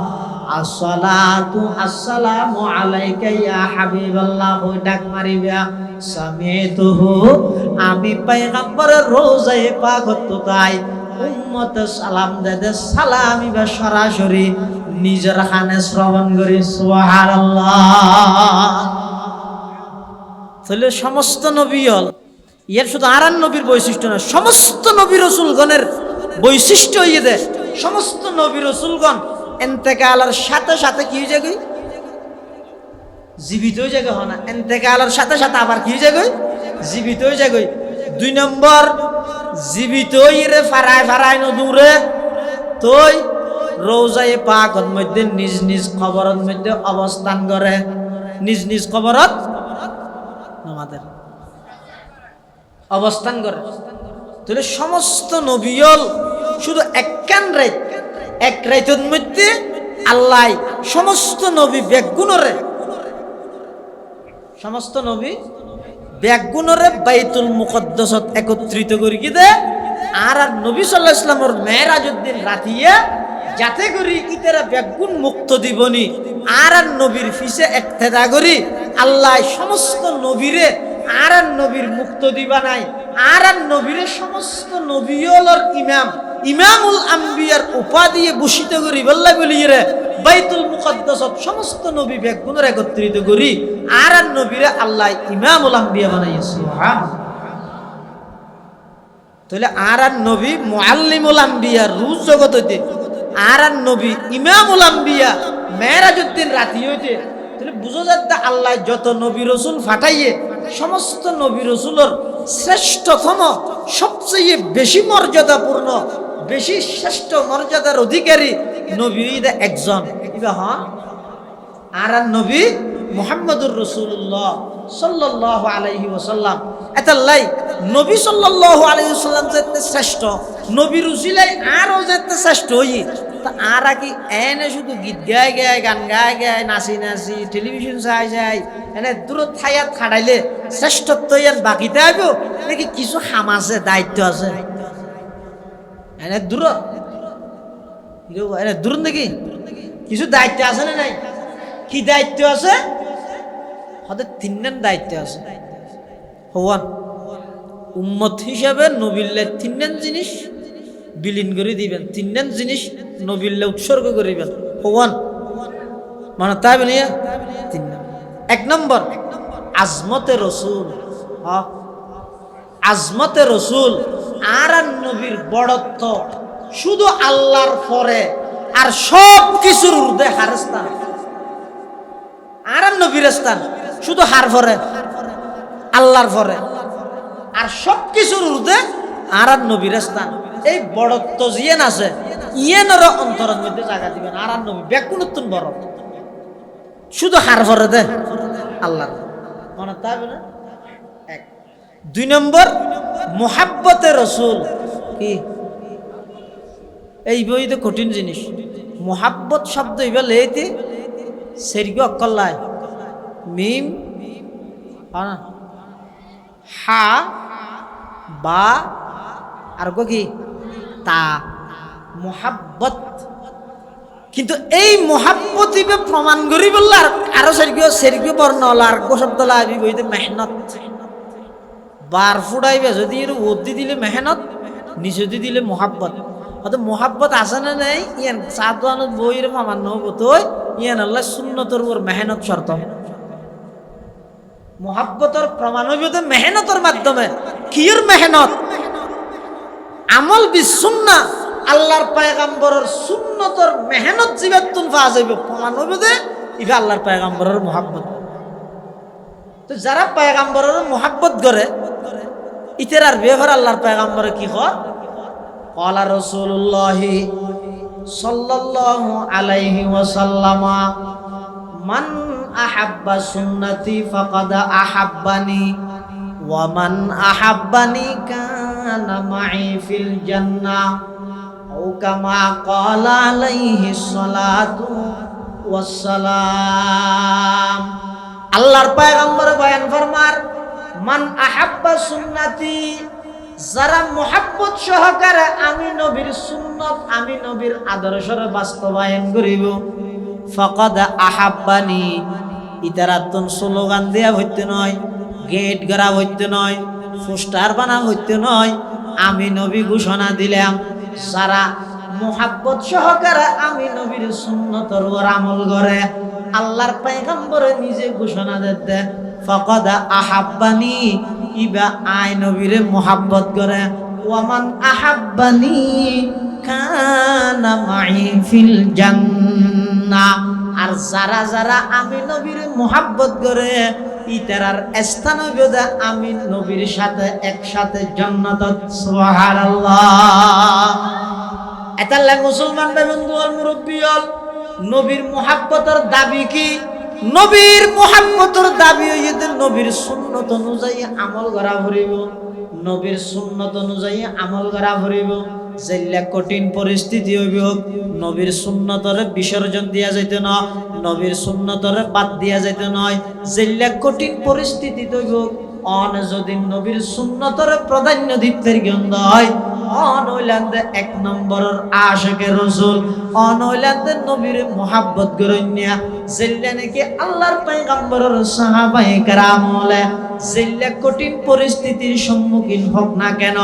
Speaker 1: আসসালাতু আসসালামু আলাইকা ইয়া হাবিবাল্লাহ ওই ডাক মারিবা সামিতুহু আমি পয়গম্বরের রওজায়ে পাক তো তাই উম্মত সালাম দেদে সালামি বা সরাসরি নিজের কানে শ্রবণ করি সুবহানাল্লাহ। তাহলে সমস্ত নবী হল এর শুধু আরান নবীর বৈশিষ্ট্য না, সমস্ত নবী রাসূলগণের বৈশিষ্ট্য ইয়ে দে সমস্ত নবী রাসূলগণ ইন্তেকালের সাথে সাথে কি হয়ে যায় জীবিত হয়ে যায় না, ইন্তেকালের সাথে সাথে আবার কি হয়ে যায় জীবিত হয়ে যায়। 2 নম্বর জীবিত হইরে ফারায় ফারায় নদূরে তোই রওজায়ে পাকের মধ্যে নিজ নিজ কবরের মধ্যে অবস্থান করে, নিজ নিজ কবরত আমাদের অবস্থান করে। তাহলে সমস্ত নবীল শুধু এক রাইতের মধ্যে আল্লাহ সমস্ত নবী ব্যাগুণরে সমস্ত নবী ব্যাগুণরে বাইতুল মুকদ্দাসত একত্রিত করি কি দে আর নবী সাল্লাল্লাহু আলাইহি ওয়াসাল্লামের মেরাজের দিন রাতিয়া যাতে করি ইতারা ব্যাগুণ মুক্ত দিবনি আর নবীর ফিসে ইক্তেদা করি আল্লাহ সমস্ত নবীরে আর নবীর মুক্ত দিবা নাই আর নবীরে সমস্ত নবীলর ইমামুল আম্বিয়ার উপাধি ভূষিত করি বল্লা বলিয়ে বাইতুল মুকদ্দাসত সমস্ত নবী ব্যাগুণের একত্রিত করি আর নবীরে আল্লাহ ইমামুল আম্বিয়া বানাইছে সুবহানাল্লাহ। তাহলে আর নবী মুআল্লিমুল আম্বিয়া রুজ জগত হইতে আর নবী ইমামুল আম্বিয়া মেরাজের দিন রাতি হইতে তাহলে বুঝা যাচ্ছে আল্লাহ যত নবী রাসূল ফাটাইয়ে সমস্ত নবী রাসূলের শ্রেষ্ঠতম সবচেয়ে বেশি মর্যাদাপূর্ণ বেশি শ্রেষ্ঠ মর্যাদার অধিকারী নবী একজন ইবা হন আর নবী মুহাম্মদুর রাসূলুল্লাহ সাল্লাল্লাহু আলাইহি ওয়াসাল্লাম। এতাল্লাই নবী সাল্লাল্লাহু আলাইহি ওয়াসাল্লাম যেতে শ্রেষ্ঠ নবী রসুলাই আরও যেতে শ্রেষ্ঠ হই তা আর কি এনে শুধু গীত গায় গায় গান গায় গায় নাচি নাচি টেলিভিশন চাই যাই এনে দূরত ঠাইয়াত খাড়াইলে শ্রেষ্ঠত্ব ইয়ার বাকিতে আইব নাকি কিছু হাম আছে দায়িত্ব আছে এনে দূর নাকি কিছু দায়িত্ব আছে না নাই? কি দায়িত্ব আছে? হয়তো 3 দায়িত্ব আছে হওয়ান উম্মত হিসাবে নবীল্লে 3 জিনিস বিলীন করে দিবেন, 3 জিনিস নবীল্লে উৎসর্গ করিবেন হওয়ান মানে তাই বলিয়া 1 নম্বর আজমতে রসুল। আজমতে রসুল আর নবীর বড়ত্ব শুধু আল্লাহর পরে আর সব কিছুর ঊর্ধ্বে হার স্থান আর নবীর স্থান শুধু হার পরে আল্লাহর পরে আর সব কিছুর ঊর্ধ্বে আর নবীর স্থান। এই বড়ত্ব জিয়েন আছে ইয়েনর অন্তরের মধ্যে জায়গা দিবেন আর নবী ব্যাকুণত্তন বড় শুধু হার পরে দে আল্লাহর মনে তাই না। 2 নম্বর মুহাব্বতে রসুল। কি এই বইতে কঠিন জিনিস মুহাব্বত শব্দ এবার লেতে সেরগি অক্কল্লায় মিম হা বা আর কি তা মুহাব্বত। কিন্তু এই মুহাব্বত ইবে প্রমাণ করি বললে আরো সেরগি বর্ণ হল আর শব্দ লাগবি বইতে মেহনত বার ফুটাইবে যদি এর ওদি দিলে মেহনত নিচে দিলে মুহাব্বত। হয়তো মুহাব্বত আছে না নাই ইয়ান সাদওয়ানত বইয়ের প্রমাণ নহব তো ইয়ান আল্লাহ সুন্নতর উপর মেহনত শর্ত মুহাব্বতর প্রমাণ হইব তো মেহনতর মাধ্যমে। কির মেহনত? আমল বি সুন্নাহ আল্লাহর পয়গম্বরের সুন্নতর মেহনত জীবাতুন পাওয়া যাইবে প্রমাণ হইব যে ইবা আল্লাহর পয়গম্বরের মুহাব্বত। তো যারা পয়গম্বরের মুহাব্বত করে ইতের আর ব্যবহার আল্লাহর পয়গম্বরে কি হয়? ক্বালা রাসূলুল্লাহ সাল্লাল্লাহু আলাইহি ওয়াসাল্লাম মান আহাব্বা সুন্নতি ফাকাদ আহাব্বানি ওয়া মান আহাব্বানি কানা মাই ফিল জান্নাহ আও কামা ক্বালা আলাইহিস সালাতু ওয়াস সালাম। আল্লাহর পয়গম্বর বয়ান ফরমার, মান আহাব্বা সুন্নতি, যারা মুহাব্বত সহকারে আমি নবীর সুন্নত, আমি নবীর আদর্শের বাস্তবায়ন করিব, ফাকাদ আহাব্বানি, ইতারাতুন স্লোগান দেয়া হইতে নয়, গেট গড়া হইতে নয়, পোস্টার বানা হইতে নয়, আমি নবী ঘোষণা দিলাম যারা মুহাব্বত সহকারে আমি নবীর সুন্নতের উপর আমল করে, আল্লাহর পয়গম্বর নিজে ঘোষণা দিতে ফাকাদ আহাব্বানি, ইবা আই নবীরে মুহাব্বত করে, ওয়ামান আহাব্বানি কানা মাই ফিল জান্নাহ, আর যারা যারা আমি নবীর মুহাব্বত করে ইতারার স্থান হইবে আমি নবীর সাথে একসাথে জান্নাত। সুবহানাল্লাহ। এতাল্লা মুসলমান বন্ধু আর মুরব্বী হল, নবীর মুহাব্বতের দাবি কি? নবীর মুহাব্বতের দাবি হইতে নবীর সুন্নত অনুযায়ী আমল করা ভরিব, নবীর সুন্নত অনুযায়ী আমল করা ভরিব। যেল্লা কঠিন পরিস্থিতি হইব নবীর সুন্নতরে বিসর্জন দিয়া যাইতে না, নবীর সুন্নতরে বাদ দিয়া যাইতে নয়। যেল্লা কঠিন পরিস্থিতি হইব অন যদি নবীর সুন্নতরে প্রাধান্য দিতে গন্ধ হয়, অন হইলান্দে এক নম্বরের আশিকে রাসূল, অন হইলান্দে নবীর মুহাব্বত গরন্যা। যেল্লা নাকি আল্লাহর পয়গম্বরের সাহাবায়ে কেরাম হলে যেল্লা কঠিন পরিস্থিতির সম্মুখীন হোক না কেন,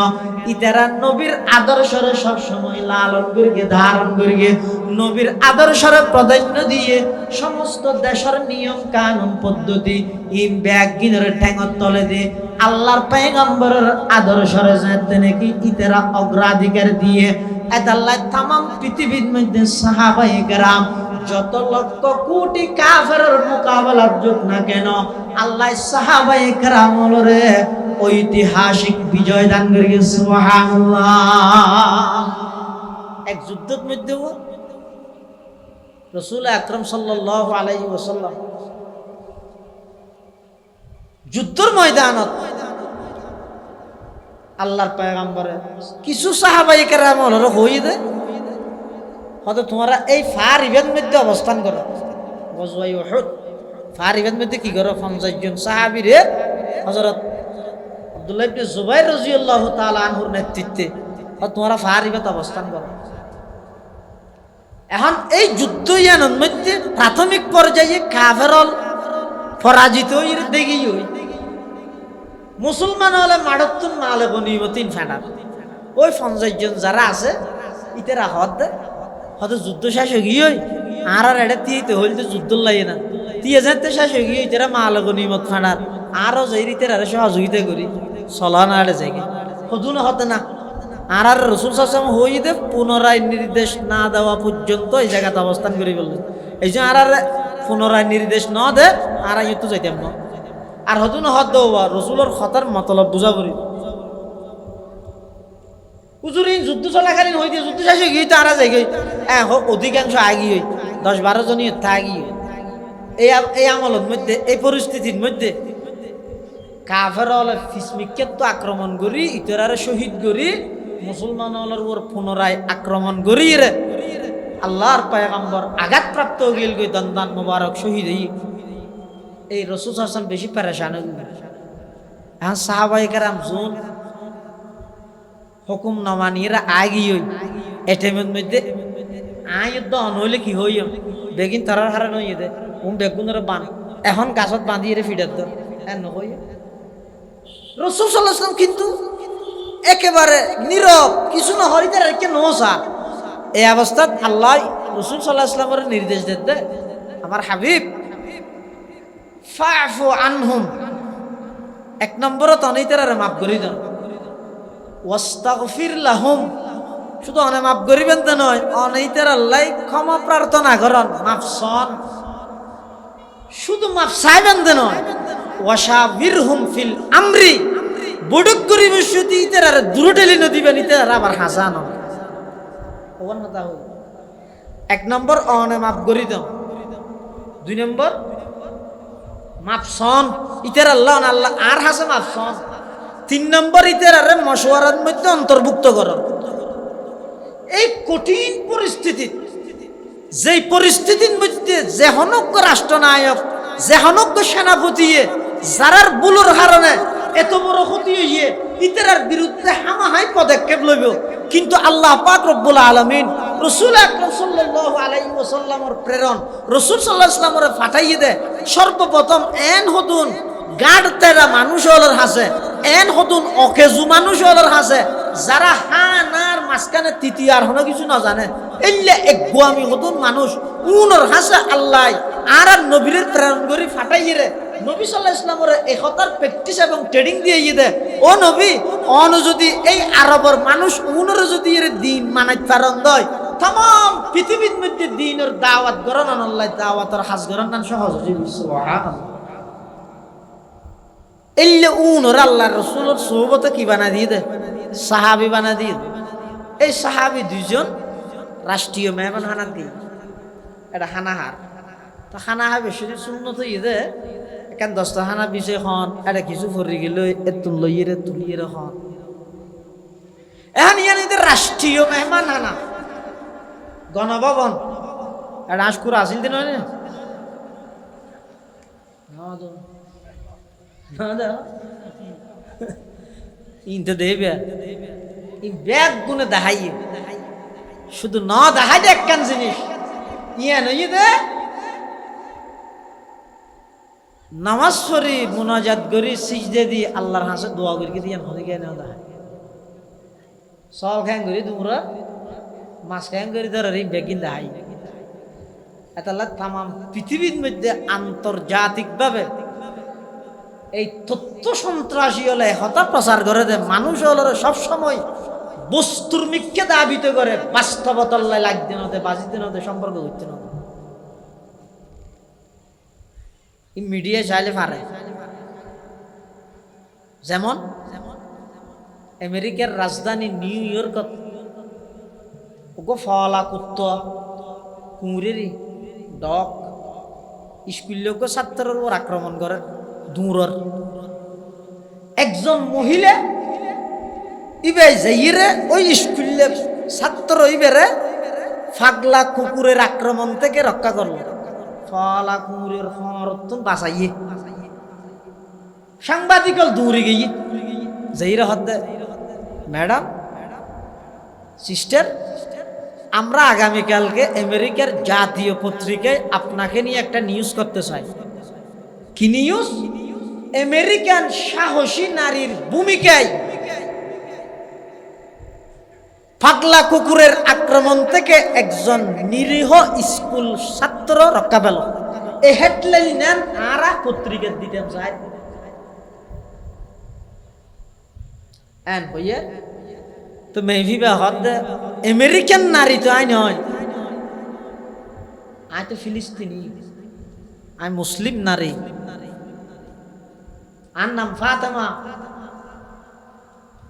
Speaker 1: ইতারা নবীর আদর্শরে সবসময় লালন করিয়ে ধারণ করিয়ে নবীর আদর্শরে প্রাধান্য দিয়ে সমস্ত দেশের নিয়ম কানুন পদ্ধতি ইম ব্যাগ গিনরে ঠ্যাঙর তলে দিয়ে আল্লাহর পয়গম্বরের আদর্শরে যাতে নাকি ইতারা অগ্রাধিকার দিয়ে এদাল্লাহ তাম পৃথিবীর মধ্যে সাহাবায়ে কেরাম যত লক্ষ কোটি কাফেরের মোকাবেলার যোগ না কেন, আল্লাহ সাহাবায়ে কেরামরে ঐতিহাসিক বিজয় দান করেছে। সুবহানাল্লাহ। এক যুদ্ধের মধ্যে রাসূল আকরাম সাল্লাল্লাহু আলাইহি ওয়াসাল্লাম যুদ্ধের ময়দানত আল্লাহর পয়গম্বরে কিছু সাহাবায়ে কেরাম হলো হইদে হয়তো তোমরা এই ফার ইভেন্ট মধ্যে অবস্থান করো, গজওয়ায়ে উহুদ ফার ইভেন্ট মধ্যে কি করো? 50 জন সাহাবীরে হযরত আব্দুল্লাহ ইবনে জুবাইর রাদিয়াল্লাহু তাআলা আনহুর নেতৃত্বে তোমরা ফার ইভেন্ট অবস্থান করো। এখন এই যুদ্ধ ইয়ানোর মধ্যে প্রাথমিক পর্যায়ে কাফেরল পরাজিত হইর দেখি হই, মুসলমান হলে মাড়তুন মালে বনিমতিন ফানার ওই 50 জন যারা আছে ইতারা হয়তো যুদ্ধ শেষ হয়ে গিয়ে আর এটা তিয়েতে হইলে যুদ্ধ লাগে না, তিয়ে যেতে শেষ হয়ে গিয়ে ইতারা মালে গনিমত ফানার আরো যাই ইতারা সহযোগিতা করি চলান আড়ে যাইগে হদু না হতে না। আর রাসূল সাল্লাল্লাহু আলাইহি ওয়াসাল্লাম হইতে পুনরায় নির্দেশ না দেওয়া পর্যন্ত এই জায়গাতে অবস্থান করি বললেন। এই যে আর পুনরায় নির্দেশ না দে আর তো যাইতাম না, আর হদু না হদ দেওয়া রসুলের খতার মতলব বুঝা করি উজুরিন যুদ্ধ চলাকালীন হইতে যুদ্ধ শেষ হয়ে গিয়ে তারা যাই গই হোক অধিকাংশ আগি হই 10-12 জনই থাকি। এই আমলের মধ্যে এই পরিস্থিতির মধ্যে কাফের হলে ফিসমিকেত আক্রমণ করি ইতরারে শহীদ করি মুসলমান হলের উপর পুনরায় আক্রমণ করি রে আল্লাহর পয়গম্বর আঘাতপ্রাপ্ত গেল গই দন্দান মুবারক শহীদ হই। এই রাসূল সাল্লাল্লাহু আলাইহি ওয়াসাল্লাম বেশি পেরেশান হইল। এখন সাহাবায়ে কেরাম জুন হুকুম না মানিয়ে আগি হই এটেমের মধ্যে আয়ুদ্ধ অনহলে কি হই বেগিন তারার হারান হইয়ে দে বেগুনের বান এখন গাছত বাঁধিয়ে ফিডার দর নহই। রাসূল সাল্লাল্লাহু আলাইহি ওয়াসাল্লাম কিন্তু একেবারে নীরব, কিছু না হরিতে রেখে নোসা। এই অবস্থাত আল্লাহ রাসূল সাল্লাল্লাহু আলাইহি ওয়াসাল্লামের নির্দেশ দিতে আমার হাবিব ফাফু আনহুম, এক নম্বর তনিতারে মাফ করি দেন, ওয়াস্তাগফির লাহুম, শুধু অনে মাফ করিবেন তো নয় অনেইতার আল্লাহ ক্ষমা প্রার্থনা করেন মাফসন, শুধু মাফ চাইবেন তো নয় ওয়াশাবিরহুম ফিল আমরি, বড়ক করিব শুধু ইতার দূর ঠেলি নদিবেন ইতার আবার হাসানো ওর না তাহলে। এক নম্বর অনে মাফ করি দেন, 2 নম্বর মাফসন ইতার আল্লাহ আল্লাহ আর হাসে মাফসন 3 নম্বর ইতারে মশওয়ারার মধ্যে অন্তর্ভুক্ত করো। এই কঠিন পরিস্থিতি, যেই পরিস্থিতির মধ্যে যে হনজ্ঞ রাষ্ট্রনায়ক, যে হনজ্ঞ সেনাপতি, যারার বুলোর কারণে এত বড় ক্ষতি হইয়ে ইতারার বিরুদ্ধে হামাহাই পদক্ষেপ লইব, কিন্তু আল্লাহ পাক রব্বুল আলামিন রাসূল আকরাম সাল্লাল্লাহু আলাইহি ওয়াসাল্লামের প্রেরণ রাসূল সাল্লাল্লাহু আলাইহি ওয়াসাল্লামের ফাটাইয়ে দে সর্বপ্রথম এন হতুন গাড় তেরা মানুষ হলর হাসে, এন হতুন অকেজু মানুষ হলর হাসে, যারা হানার মাঝখানে তৃতীয়ার হনো কিছু না জানে, এলে এক গোয়ামি হতুন মানুষ উনর হাসে আল্লাহ আর নবীর প্রেরণ করি ফাটাইয়ে রে নবী সাল্লাল্লাহু আলাইহি ওয়াসাল্লামের একতার প্র্যাকটিস এবং ট্রেনিং দিয়ে দে। ও নবী, অন যদি এই আরবের মানুষ উনর যদি এর দিন মানাই পারন দয়, तमाम পৃথিবীর মধ্যে দ্বীনের দাওয়াত করেন, আল্লাহ দাওয়াতের হাজ করেন না সহজ। সুবহানাল্লাহ। এলে উনর আল্লাহর রাসূলের সোহবতে কি বানা দিয়ে দে, সাহাবী বানা দিয়ে। এই সাহাবী দুইজন রাষ্ট্রীয় মেহমান হানা দিয়ে, এটা হানাহার তো হানাহা বেশি সুন্নত ইদে এখান 10টা হানা বিছে খন এটা কিছু ফরি গেল এতুন লইয়ে তুলিয়ে খন। এখন ইয়ান এদের রাষ্ট্রীয় মেহমান হানা গণভবন এটা আজকুর আসিল দিন হয় না ইনতে দেবে ই ব্যাগ গুনে দেখাইয়ে শুধু ন দেখাই দে একখান জিনিস ইয়ে নই দে নামাজ পড়ি মুনাজাত করি সিজদে দি আল্লাহর হাসে দোয়া করি দিয়ে হয়ে গিয়ে না দেখায় সল খ্যাং করি তোমরা মাছ খ্যাং করি ধর বেগিন দেখাই এটা তামাম পৃথিবীর মধ্যে আন্তর্জাতিকভাবে এই তথ্য সন্ত্রাসী হলে হতা প্রচার করে দেয়। মানুষ হলে সবসময় বস্তুর মিথ্যে দাবিত করে, বাস্তবতাল্লায় লাগতে নতে বাজিতে নতে সম্পর্ক করতে নতে। মিডিয়া চাইলে পারে, যেমন আমেরিকার রাজধানী নিউ ইয়র্ক ফলা কুত্ত কুমুরেরই ডক স্কুলেও ছাত্রের উপর আক্রমণ করে দূরের একজন মহিলা ইবে যাইরে ওই স্কুলে ছাত্র ইবেরে ফাগলা কুকুরের আক্রমণ থেকে রক্ষা করলো। ফলা কুকুরের সমর্থন বাঁচাইয়ে সাংবাদিক দৌড়ে গিয়ে যাইরে হতে ম্যাডাম সিস্টার, আমরা আগামীকালকে আমেরিকার জাতীয় পত্রিকায় আপনাকে নিয়ে একটা নিউজ করতে চাই। কি নিউজ? আমেরিকান সাহসী নারীর ভূমিকায় পাগলা কুকুরের আক্রমণ থেকে একজন নিরীহ স্কুল ছাত্র রক্ষা পেল। এই হেডলাইন নেন আর পত্রিকার দিতে চাই এন হইয়া তো মেভিবা হদ আমেরিকান নারী তো আই নয়, আই তো ফিলিস্তিনি, আই মুসলিম নারী, আর নাম ফাতেমা।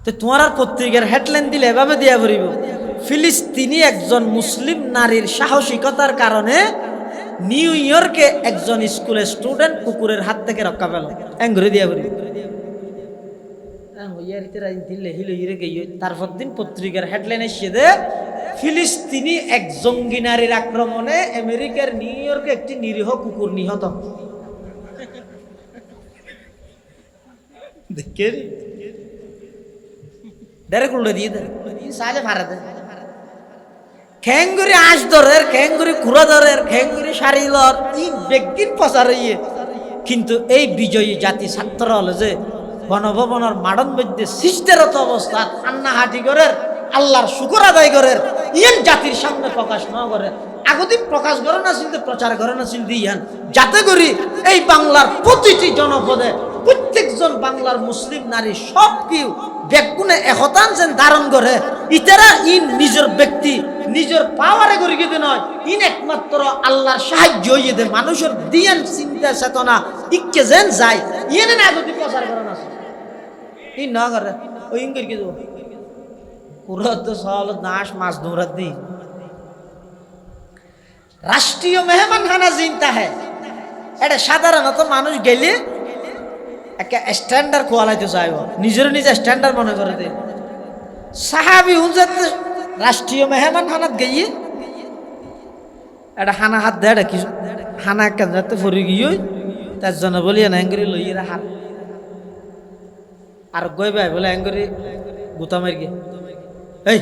Speaker 1: তো তোমার আর পত্রিকার হেডলাইন দিলে এভাবে দিয়া পড়িব ফিলিস্তিনি একজন মুসলিম নারীর সাহসিকতার কারণে নিউ ইয়র্কে একজন স্কুলের স্টুডেন্ট কুকুরের হাত থেকে রক্ষা পেল, এঙ্গুরে দিয়া পড়িব। তারপর দিন পত্রিকার হেডলাইন এসে দে ফিলিস্তিনি এক জঙ্গি নারীর আক্রমণে আমেরিকার নিউ ইয়র্কে একটি নিরীহ কুকুর নিহত। দেখে ডাইরেক্ট উল্টে দিয়ে দেয় সালে ভাড়াতে খেঙ্গুরি আঁশ ধরের, খেঙ্গুরি খুঁড়া ধরের, খেঙ্গুরি শাড়ি লর ই ব্যক্তির প্রচার হইয়ে। কিন্তু এই বিজয়ী জাতি ছাত্র হলে যে গণভবনের মাডন মধ্যে সৃষ্টিরত অবস্থা কান্না হাঁটি করে আল্লাহর শুকর আদায় করে ইয়ান জাতির সামনে প্রকাশ না করে, আগদিন প্রকাশ করে না চিনতে প্রচার করে না চিনতে ইয়ান যাতে করি এই বাংলার প্রতিটি জনপদে প্রত্যেকজন বাংলার মুসলিম নারী সব কেউ ব্যাগুনে একতান যেন ধারণ করে। ইতারা ইন নিজের ব্যক্তি নিজের পাওয়ারে করি কিন্তু নয়, ইন একমাত্র আল্লাহর সাহায্য হইয়ে দে মানুষের দিয়ান চিন্তা চেতনা ইকে যেন যায় ইয়ে না যদি প্রচার করে না ই না করে ওই ইন করি কিন্তু কুরত সল দাস মাছ দৌড়াত দি রাষ্ট্রীয় মেহমান খানা চিন্তা হ্যাঁ। এটা সাধারণত মানুষ গেলে একটা স্ট্যান্ডার্ড কোয়ালাইতে চাইব, নিজের নিজে স্ট্যান্ডার্ড মনে করে দে। সাহাবি হুজুর রাষ্ট্রীয় মেহমান খানাত গিয়ে এটা হানা হাত দেয় কি হানা কেন যাতে ফরি গিয়ে তার জন্য বলি না এঙ্গরি লইয়েরা হাত আর গই ভাই বলে এঙ্গরি গুতা মার গিয়ে এই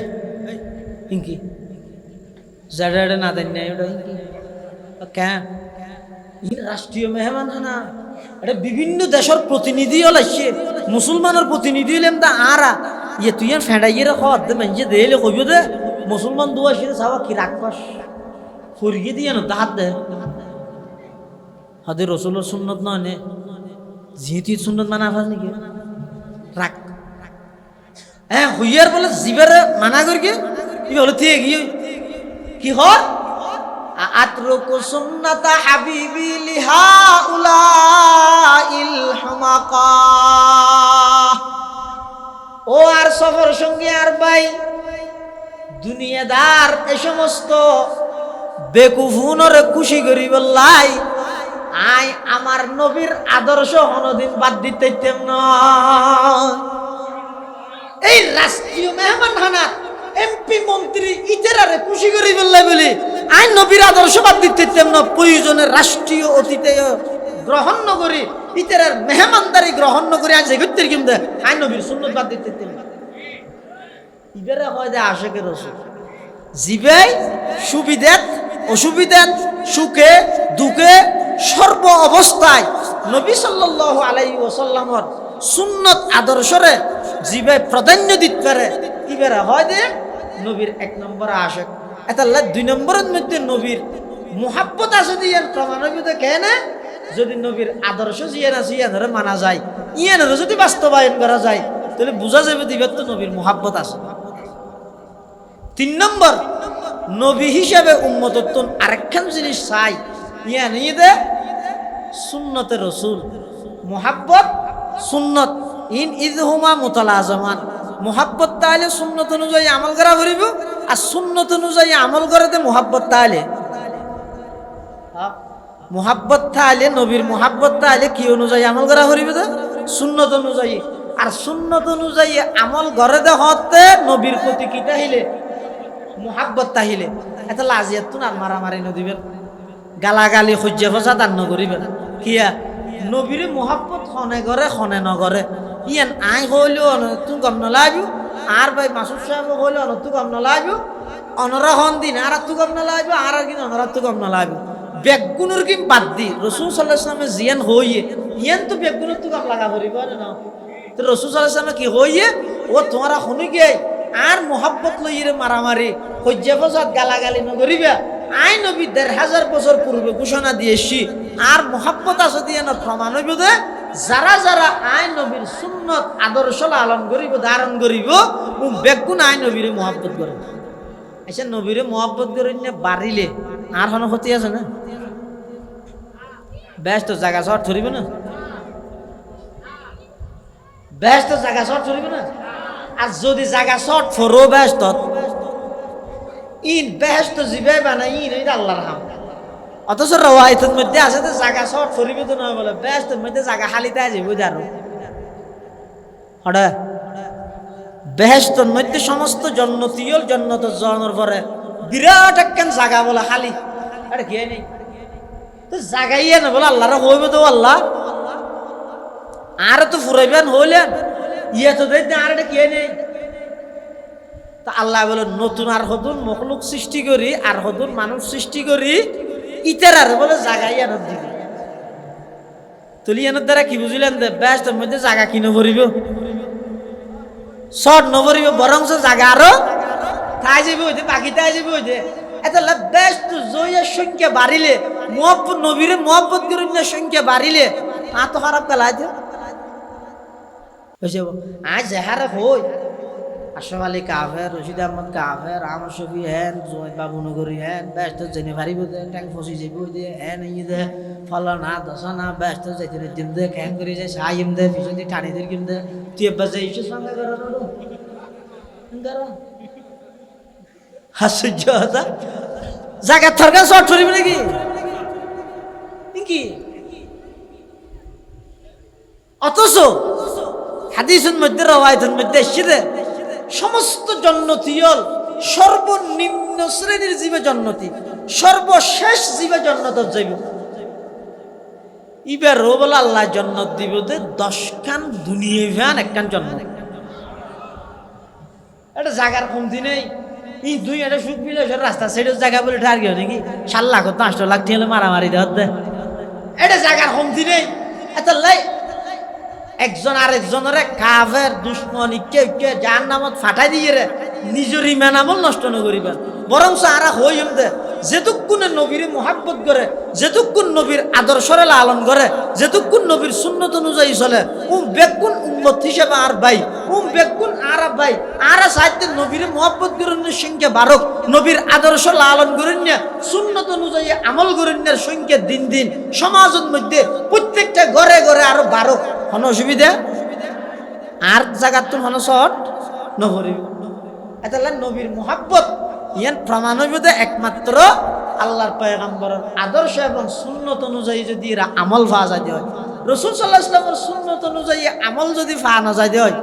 Speaker 1: ইনকি জাডা না দেন নাই ওটা ইনকি কেন রাষ্ট্রীয় মেহমান খানা এটা বিভিন্ন দেশের প্রতিনিধি হলাইছে, মুসলমানের প্রতিনিধি হলেন তা আরা ইয়ে তুই ফেঁড়াইয়ে খদ মাইজে দেলে কইব দে মুসলমান দুয়া সে সাবা কি রাখবাস ফরিয়ে দিয়ে না হাত দে হাতে রসুলের সুন্নত নয় নে যেহেতু সুন্নত মানা আফাস নাকি রাখ হ্যাঁ হইয়ার বলে জিবের মানা করি কি বলে তুই এগিয়ে কি হয় আতরুকু সুন্নাতা হাবিবি লিহাউলাইল হুমাকা। ও আর সফর সঙ্গী আর ভাই দুনিয়াদার এই সমস্ত বেকুফুনরে খুশি করি বললাই আই আমার নবীর আদর্শ কোনদিন বাদ দিতেইতাম না। এই রাষ্ট্রীয় মেহমান খানা এমপি মন্ত্রী ইতেরারে খুশি করি বললাই বলি আই নবীর আদর্শ বাদ দিতেইতাম না। প্রয়োজনে রাষ্ট্রীয় অতিথি গ্রহণ ন করি ইতেরার মেহমানদারি গ্রহণ ন করি আই যেগুত্তির কিমতে আই নবীর সুন্নত বাদ দিতেইতাম না। ইবেরা হয় যে আশেকের রসুল জিবাই সুবিধেত অসুবিধাত সুখে দুঃখে সর্ব অবস্থায় নবী সাল্লাল্লাহু আলাইহি ওয়াসাল্লামর সুন্নত আদর্শরে জিবাই প্রাধান্য দিতে পারে ইবেরা হয় যে নবীর এক নম্বর আশেক। এটা দুই নম্বরের মধ্যে নবীর মুহাব্বত আছে দিয়ে প্রমাণিত কেন যদি নবীর আদর্শ জিয়ান আছে ইয়ানরে মানা যায় ইয়ানরে যদি বাস্তবায়ন করা যায় তাহলে বোঝা যাবে দিবের তো নবীর মুহাব্বত আছে। তিন নম্বর নবী হিসাবে উম্মতত্ব আরেকখান জিনিস চাই ইয়া নিয়ে দে সুন্নতের রসুল মুহাব্বত সুন্নত ইন ইজহুমা মুতালাজামান। মুহাব্বত তাহলে সুন্নত অনুযায়ী আমল করা করিব আর সুন্নত অনুযায়ী আমল করাতে মুহাব্বত তাহলে মুহাব্বত তাহলে নবীর মুহাব্বত তাহলে কি অনুযায়ী আমল করা করিব তো সুন্নত অনুযায়ী আর সুন্নত অনুযায়ী আমল করে দে হতে নবীর প্রতি কি তাহিলে মুহাব্বত তাহিলে এটা লাজিয়াত তুন আর মারামারি নদিবেন গালাগালি সহ্য ফসা দান নকরিবেন কিয়া নবীর মুহাব্বত খনে করে খনে নগরে ইয়ান আই হইলেও তুই গম নলাইব আর ভাই মাসুদ সাহেব হইলেও তুই গম নলাইব অনরা হন দিন আর তুই গম নলাইব আর কিন অনরা তুই গম নলাইব বেগুনের কিম বাদ দি রসুল সাল্লাল্লাহু আলাইহি ওয়াসাল্লামে জিয়ান হইয়ে ইয়ান তো বেগুনের তুই গম লাগা করিব না তো রসুল সাল্লাল্লাহু আলাইহি ওয়াসাল্লামে কি হইয়ে ও তোমরা শুনি গে আর মোহাব্বত লইরে মারামারি সহ্য ফসাদ গালাগালি নগরিবা আই নবী ১,৫০০ বছর পূর্বে ঘোষণা দিয়েছি আর মোহাব্বত আছে দিয়ে না প্রমাণ হইব যে যারা যারা আই নবীর সুন্নত আদর্শ লালন করিব ধারণ করিব ও বেগুন আই নবীরে মোহাব্বত করে আচ্ছা নবীরে মোহাব্বত করে বাড়িলে আর কোনো ক্ষতি আছে না ব্যস্ত জায়গা শর্ট ধরিব না ব্যস্ত জায়গা শর্ট ধরিব না আর যদি জায়গা শর্ট ফরো ব্যস্ত ইন ব্যস্ত জিবাই বানাই ইন এটা আল্লাহর হাম অথচ রওয়ায়তের মধ্যে আছে যে জায়গা শর্ট ফরিবে তো নয় বলে ব্যস্তের মধ্যে জায়গা খালিতে যাইব আরো হঠাৎ বেহেশতের মধ্যে সমস্ত জন্নতীয় জন্নত জনের পরে বিরাট একখান জায়গা বলে খালি আরে কে নেই তো জায়গাইয়া না বলে আল্লাহরা হইবে তো আল্লাহ আর তো ফুরাইবেন হইলেন ইয়া তো দেখতে আর এটা কে নেই তা আল্লাহ বলে নতুন আর হতুন মখলুক সৃষ্টি করি আর হতুন মানুষ সৃষ্টি করি ইতার বলে জায়গায় আনত দিবি তুলিয়ানোর দ্বারা কি বুঝলেন দে ব্যস্তের মধ্যে জায়গা কিনে ভরিব শর্ট নভরিব বরং জায়গা আরো তাই যাবি হইতে বাকি তাই যাবি হইতে এত ব্যস্ত জয়ের সংখ্যা বাড়িলে মুহাব্বত নবীরে মুহাব্বত করেন সংখ্যা বাড়িলে আর তো খারাপ গেল আজ আজ জেহারে হই আশরাফ আলী কাফের রশিদ আহমদ কাফের আমার শফি হ্যান জোয়াদ বাবু নগরী হ্যান ব্যস্ত জেনে ভারিব দে ট্যাং ফসি যাবি দে হ্যান ইয়ে দে ফলনা দশনা ব্যস্ত যাইতে দিম দে খ্যাং করে যায় সাইম দে পিছন দিয়ে টানি দিয়ে কিম দে তুই এবার যাই ইসে সঙ্গে করো হাসুজ্য হতা জায়গা থরকা শর্ট ফরিব নাকি কি অথচ হাদিসের মধ্যে রওয়ায়াতের মধ্যে এসেছে সমস্ত জন্নতীয়ল সর্বনিম্ন শ্রেণীর জীবে জন্নতি, সর্বশেষ জীবে জন্নত যাইব। ইবার রোবল আল্লাহ জন্নত দিব 10 খান দুনিয়া ভ্যান একখান জন্নত। এটা জায়গার কমতি নেই। এই দুই একটা সুখ বিলাসের রাস্তা সেটা জায়গা বলে টার্গেট নাকি 7 লাখ 5 লাখ ঠেলে মারামারি দেওয়া। এটা জায়গার কমতি নেই। এত লাই একজন আরেকজনের কাফের দুশ্মনী কেউ কে জাহান্নামত ফাটাই দিয়ে রে নিজের ইমান আমল নষ্ট না করিবেন, বরং আরা হই দে যেতুকুনে নবীর মোহাব্বত করে, যেতুকুন নবীর আদর্শরে লালন করে, যেতুকুন নবীর সুন্নত অনুযায়ী চলে, বেকুন উম্মত হিসেবে আর ভাই বেকুন আর ভাই আর সাহিত্য নবীর মোহাব্বত করেন সংখ্যা বাড়ক, নবীর আদর্শ লালন করেন না, সুন্নত অনুযায়ী আমল করেন না সংখ্যা দিন দিন সমাজের মধ্যে প্রত্যেকটা ঘরে ঘরে আরো বাড়ক। কোন অসুবিধা আর জায়গার তো মনে শর্ট নভরিব। এটা নবীর মোহাব্বত ইয়ান প্রমাণ হইব একমাত্র আল্লাহর পয়গম্বরের আদর্শ এবং সুন্নত অনুযায়ী যদি এরা আমল পাওয়া যায় হয়, রাসূল সাল্লাল্লাহু আলাইহি ওয়াসাল্লামের সুন্নত অনুযায়ী আমল যদি পাওয়া না যায় হয়,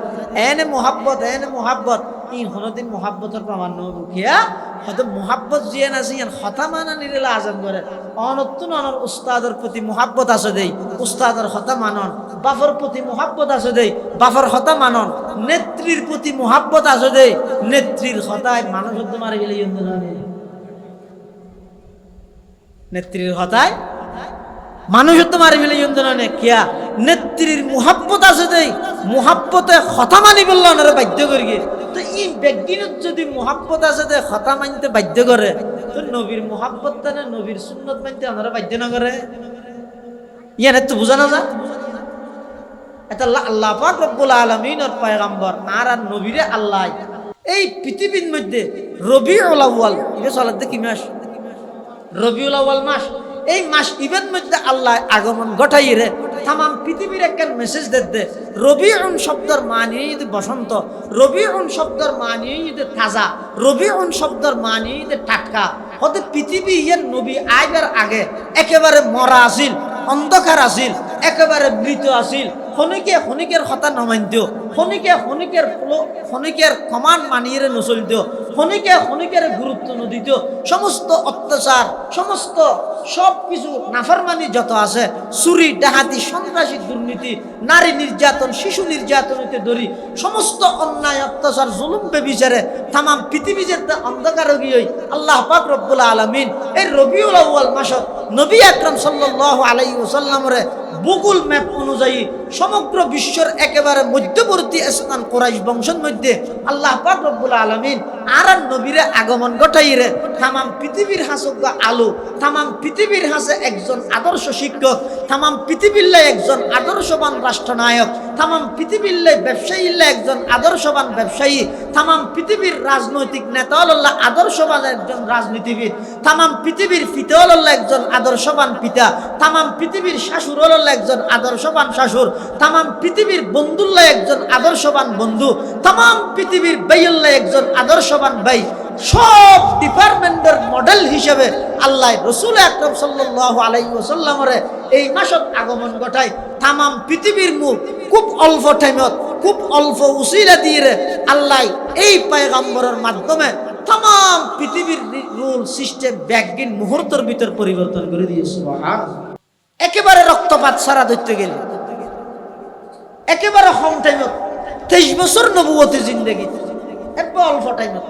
Speaker 1: এনে মোহাব্বত ই হনদিন মোহাব্বতের প্রমাণ নব কিয়া হয়তো মোহাব্বত জিয়ে না জিয়ান হতা মানা নিরেলা আজান করে অনতুন অনর উস্তাদের প্রতি মোহাব্বত আছে দেই, উস্তাদের হতা মানন, বাফর প্রতি মোহাব্বত আছে দেই, বাফর হতা মানন, নেত্রীর প্রতি মোহাব্বত আছে দেই, নেত্রীর হতায় মানুষ হতে মারে গেলে নেত্রীর হতায় মানুষ হতে মারি ফেলে যন্ত্রণা কিয়া নেত্রীর মুহাব্বত আছে দেই, মুহাব্বতে হতা মানি বললো ওনারা বাধ্য করি। তো এই ব্যক্তিনত যদি মুহাব্বত আছে দে হতা মানতে বাধ্য করে, তো নবীর মুহাব্বত না নবীর সুন্নত মানতে ওনারা বাধ্য না করে, ইয়ান তো বোঝা না যা। এটা আল্লাহ পাক রব্বুল আলামিনের পয়গম্বর আর নবীরে আল্লাহ এই পৃথিবীর মধ্যে রবিউল আউয়াল এটা চলাতে কি মাস? রবিউল আউয়াল মাস। এই মাস ইবের মধ্যে আল্লাহ আগমন ঘটাই রে তাম পৃথিবীর একটা মেসেজ দে। রবিউন শব্দের মানে ঈদ বসন্ত, রবিউন শব্দের মানে ঈদ তাজা, রবিউন শব্দের মানে ঈদ টাটকা। হতে পৃথিবী ইয়ের নবী আইবার আগে একেবারে মরা আসিল, অন্ধকার আসিল, একেবারে মৃত আসিল। খনিকের হতা নমাইন দিও, খনিকের কমান্ড মানিয়ে নচল দিও, খনিকের গুরুত্ব নদিত, সমস্ত অত্যাচার, সমস্ত সব কিছু নাফরমানি যত আছে, চুরি ডাহাতি সন্ত্রাসী দুর্নীতি, নারী নির্যাতন, শিশু নির্যাতন হইতে ধরি সমস্ত অন্যায় অত্যাচার জুলুম বেবিচারে তাম পৃথিবী যেতে অন্ধকার গিয়ে আল্লাহ পাক রব্বুল আলামিন এই রবিউল আউয়াল মাসত নবী আকরাম সাল্লাল্লাহু আলাইহি ওয়াসাল্লামরে গুগল ম্যাপ অনুযায়ী সমগ্র বিশ্বের একেবারে মধ্যবর্তী স্থান কুরাইশ বংশের মধ্যে আল্লাহ পাক রব্বুল আলামিন আর নবীরে আগমন ঘটাইরে তাম পৃথিবীর হাসে আলো, তাম পৃথিবীর হাসে একজন আদর্শ শিক্ষক, তাম পৃথিবীর একজন আদর্শবান রাষ্ট্রনায়ক, তাম পৃথিবীর ব্যবসায়ী একজন আদর্শবান ব্যবসায়ী, তাম পৃথিবীর রাজনৈতিক নেতা হল আদর্শবান একজন রাজনীতিবিদ, তাম পৃথিবীর পিতা হল একজন আদর্শবান পিতা, তাম পৃথিবীর শাশুর হল একজন আদর্শবান শাশুর, তাম পৃথিবীর বন্ধুল্লাহ একজন আদর্শবান বন্ধু, তাম পৃথিবীর বাইল্লাহ একজন আদর্শবান ভাই। সব ডিপার্টমেন্টের মডেল হিসেবে আল্লাহ রাসূল আকরাম সাল্লাল্লাহু আলাইহি ওয়াসাল্লামের এই মাসত আগমন ঘটায় তাম পৃথিবীর মুখ খুব অল্প টাইমত, খুব অল্প উসিলা দিয়ে আল্লাহ এই পয়গম্বরের মাধ্যমে তাম পৃথিবীর রুল সিস্টেম ব্যাগিন মুহূর্তের ভিতর পরিবর্তন করে দিয়েছে। একেবারে রক্তপাত সারা ধরতে গেলে একেবারে কম টাইমত 23 বছর নবুয়তি জিন্দেগি একবার অল্প টাইমত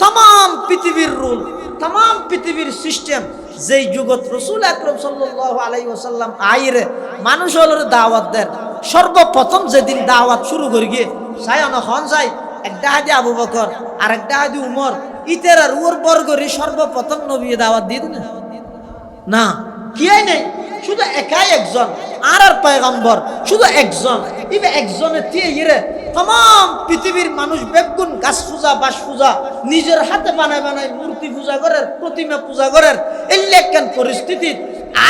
Speaker 1: তাম পৃথিবীর রুল, তাম পৃথিবীর সিস্টেম যেই যুগত রাসূল আকরাম সাল্লাল্লাহু আলাইহি ওয়াসাল্লাম আইরে মানুষ হলোর দাওয়াত দেন। সর্বপ্রথম যেদিন দাওয়াত শুরু করি গিয়ে সায়ন হন যাই একটা হাদি আবু বকর আর একটা হাদি উমর ইতের আর উর বর্গরি সর্বপ্রথম নবী দাওয়াত দিয়ে না কি নেই, শুধু একাই একজন আর পয়গম্বর শুধু একজন। ইবে একজনের দিয়ে তাম পৃথিবীর মানুষ বেগুন গাছ পূজা বাস পূজা নিজের হাতে বানায় বানায় মূর্তি পূজা করেন, প্রতিমা পূজা করেন। এলেকান পরিস্থিতি